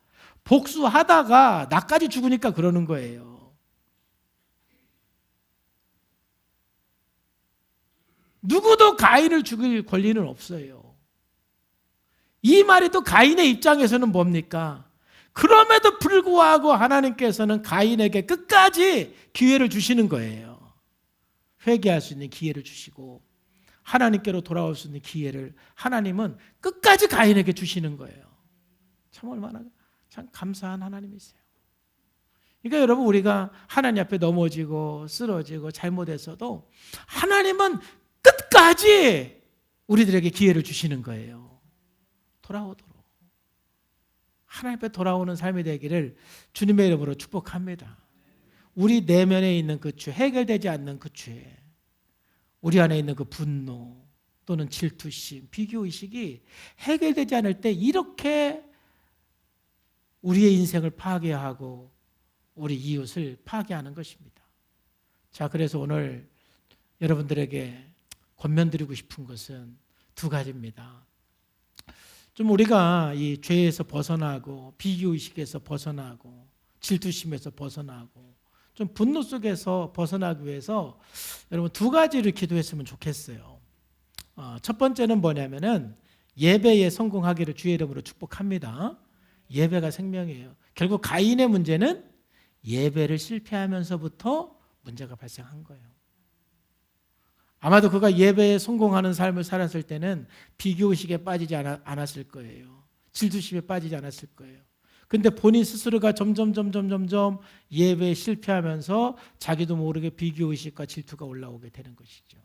복수하다가 나까지 죽으니까 그러는 거예요. 누구도 가인을 죽일 권리는 없어요. 이 말이 또 가인의 입장에서는 뭡니까? 그럼에도 불구하고 하나님께서는 가인에게 끝까지 기회를 주시는 거예요. 회개할 수 있는 기회를 주시고 하나님께로 돌아올 수 있는 기회를 하나님은 끝까지 가인에게 주시는 거예요. 참 얼마나 참 감사한 하나님이세요. 그러니까 여러분 우리가 하나님 앞에 넘어지고 쓰러지고 잘못했어도 하나님은 끝까지 우리들에게 기회를 주시는 거예요. 돌아오도록. 하나님 앞에 돌아오는 삶이 되기를 주님의 이름으로 축복합니다. 우리 내면에 있는 그 죄, 해결되지 않는 그 죄, 우리 안에 있는 그 분노 또는 질투심, 비교의식이 해결되지 않을 때 이렇게 우리의 인생을 파괴하고 우리 이웃을 파괴하는 것입니다. 자, 그래서 오늘 여러분들에게 권면드리고 싶은 것은 두 가지입니다. 좀 우리가 이 죄에서 벗어나고 비교의식에서 벗어나고 질투심에서 벗어나고 좀 분노 속에서 벗어나기 위해서 여러분 두 가지를 기도했으면 좋겠어요. 첫 번째는 뭐냐면은 예배에 성공하기를 주의 이름으로 축복합니다. 예배가 생명이에요. 결국 가인의 문제는 예배를 실패하면서부터 문제가 발생한 거예요. 아마도 그가 예배에 성공하는 삶을 살았을 때는 비교의식에 빠지지 않았을 거예요. 질투심에 빠지지 않았을 거예요. 근데 본인 스스로가 점점 예배에 실패하면서 자기도 모르게 비교의식과 질투가 올라오게 되는 것이죠.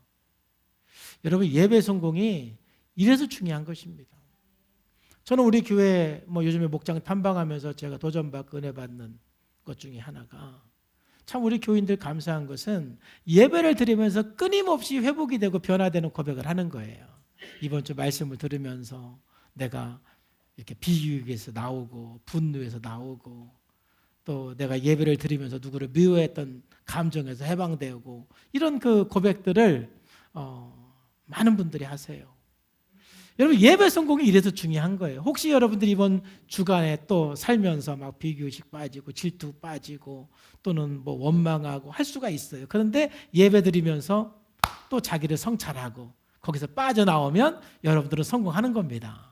여러분, 예배 성공이 이래서 중요한 것입니다. 저는 우리 교회 요즘에 목장 탐방하면서 제가 도전받고 은혜 받는 것 중에 하나가 참 우리 교인들 감사한 것은 예배를 드리면서 끊임없이 회복이 되고 변화되는 고백을 하는 거예요. 이번 주 말씀을 들으면서 내가 이렇게 비유에서 나오고 분노에서 나오고 또 내가 예배를 드리면서 누구를 미워했던 감정에서 해방되고 이런 그 고백들을 많은 분들이 하세요. 여러분, 예배 성공이 이래서 중요한 거예요. 혹시 여러분들이 이번 주간에 또 살면서 막 비교의식 빠지고 질투 빠지고 또는 원망하고 할 수가 있어요. 그런데 예배 드리면서 또 자기를 성찰하고 거기서 빠져나오면 여러분들은 성공하는 겁니다.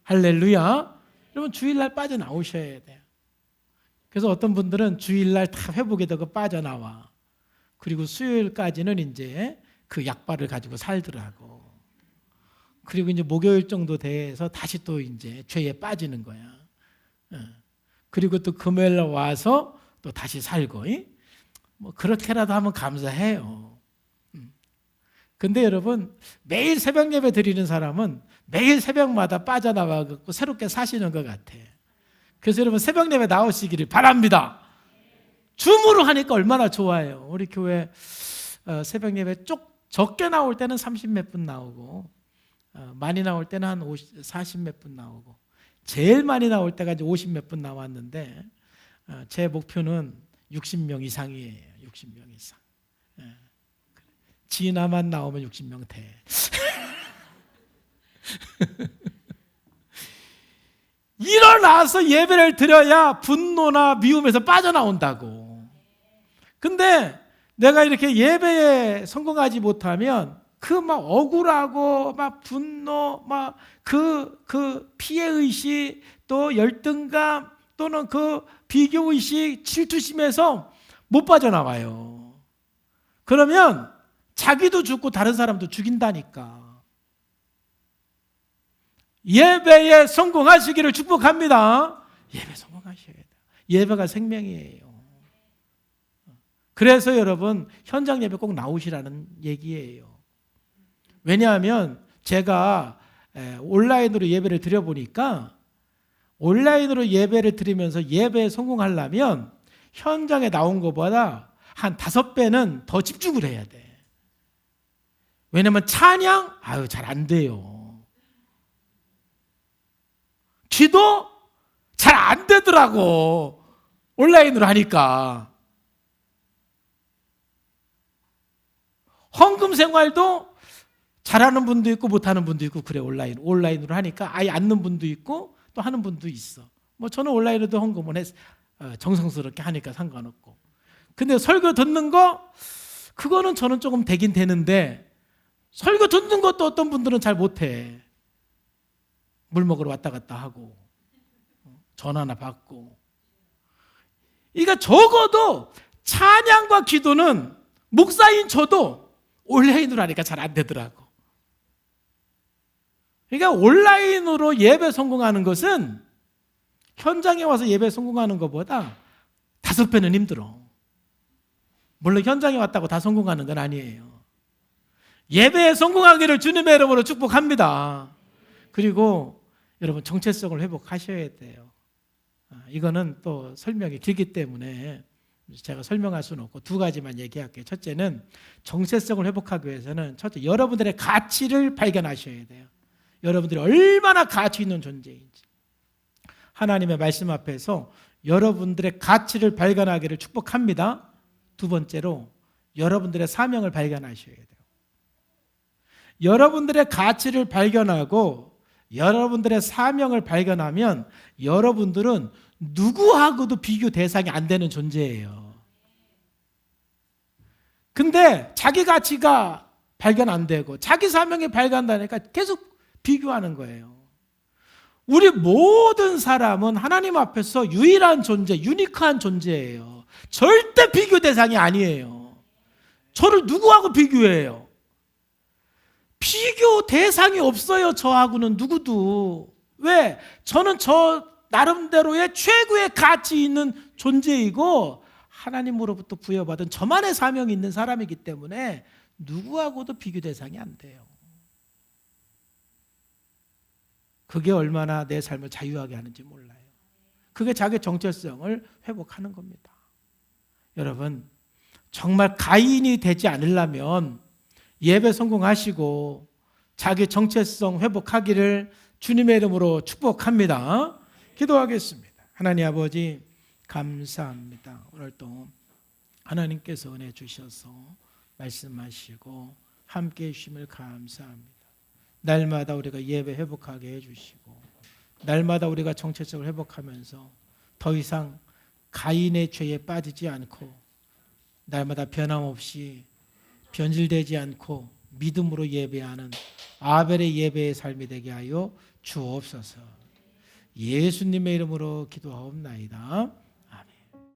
할렐루야. 여러분, 주일날 빠져나오셔야 돼요. 그래서 어떤 분들은 주일날 다 회복이 되고 빠져나와. 그리고 수요일까지는 이제 그 약발을 가지고 살더라고. 그리고 이제 목요일 정도 돼서 다시 또 이제 죄에 빠지는 거야. 그리고 또 금요일 날 와서 또 다시 살고, 그렇게라도 하면 감사해요. 근데 여러분, 매일 새벽 예배 드리는 사람은 매일 새벽마다 빠져나와갖고 새롭게 사시는 것 같아. 그래서 여러분, 새벽 예배 나오시기를 바랍니다. 줌으로 하니까 얼마나 좋아요. 우리 교회 새벽 예배 적게 나올 때는 30몇 분 나오고 많이 나올 때는 한 40몇 분 나오고 제일 많이 나올 때가 이제 50몇 분 나왔는데 제 목표는 60명 이상이에요. 60명 이상. 지나만 나오면 60명 돼. 일어나서 예배를 드려야 분노나 미움에서 빠져나온다고. 근데 내가 이렇게 예배에 성공하지 못하면 그 막 억울하고 막 분노 막 그 피해의식 또 열등감 또는 그 비교의식 질투심에서 못 빠져나와요. 그러면 자기도 죽고 다른 사람도 죽인다니까. 예배에 성공하시기를 축복합니다. 예배 성공하셔야 돼요. 예배가 생명이에요. 그래서 여러분, 현장 예배 꼭 나오시라는 얘기예요. 왜냐하면 제가 온라인으로 예배를 드려보니까 온라인으로 예배를 드리면서 예배에 성공하려면 현장에 나온 것보다 한 5배는 더 집중을 해야 돼. 왜냐하면 찬양? 잘 안 돼요. 기도? 잘 안 되더라고. 온라인으로 하니까. 헌금 생활도 잘하는 분도 있고 못하는 분도 있고 그래. 온라인으로 하니까 아예 않는 분도 있고 또 하는 분도 있어. 저는 온라인으로도 헌금을 정성스럽게 하니까 상관없고. 근데 설교 듣는 거 그거는 저는 조금 되긴 되는데 설교 듣는 것도 어떤 분들은 잘 못해. 물 먹으러 왔다 갔다 하고 전화나 받고. 그러니까 적어도 찬양과 기도는 목사인 저도 온라인으로 하니까 잘 안 되더라고. 그러니까 온라인으로 예배 성공하는 것은 현장에 와서 예배 성공하는 것보다 5배는 힘들어. 물론 현장에 왔다고 다 성공하는 건 아니에요. 예배에 성공하기를 주님의 이름으로 축복합니다. 그리고 여러분, 정체성을 회복하셔야 돼요. 이거는 또 설명이 길기 때문에 제가 설명할 수는 없고 두 가지만 얘기할게요. 첫째는 정체성을 회복하기 위해서는 첫째 여러분들의 가치를 발견하셔야 돼요. 여러분들이 얼마나 가치 있는 존재인지. 하나님의 말씀 앞에서 여러분들의 가치를 발견하기를 축복합니다. 두 번째로 여러분들의 사명을 발견하셔야 돼요. 여러분들의 가치를 발견하고 여러분들의 사명을 발견하면 여러분들은 누구하고도 비교 대상이 안 되는 존재예요. 근데 자기 가치가 발견 안 되고 자기 사명이 발견되니까 계속 비교하는 거예요. 우리 모든 사람은 하나님 앞에서 유일한 존재, 유니크한 존재예요. 절대 비교 대상이 아니에요. 저를 누구하고 비교해요? 비교 대상이 없어요. 저하고는 누구도. 왜? 저는 저 나름대로의 최고의 가치 있는 존재이고 하나님으로부터 부여받은 저만의 사명이 있는 사람이기 때문에 누구하고도 비교 대상이 안 돼요. 그게 얼마나 내 삶을 자유하게 하는지 몰라요. 그게 자기 정체성을 회복하는 겁니다. 여러분, 정말 가인이 되지 않으려면 예배 성공하시고 자기 정체성 회복하기를 주님의 이름으로 축복합니다. 기도하겠습니다. 하나님 아버지 감사합니다. 오늘 또 하나님께서 은혜 주셔서 말씀하시고 함께해 주심을 감사합니다. 날마다 우리가 예배 회복하게 해주시고 날마다 우리가 정체성을 회복하면서 더 이상 가인의 죄에 빠지지 않고 날마다 변함없이 변질되지 않고 믿음으로 예배하는 아벨의 예배의 삶이 되게 하여 주옵소서. 예수님의 이름으로 기도하옵나이다.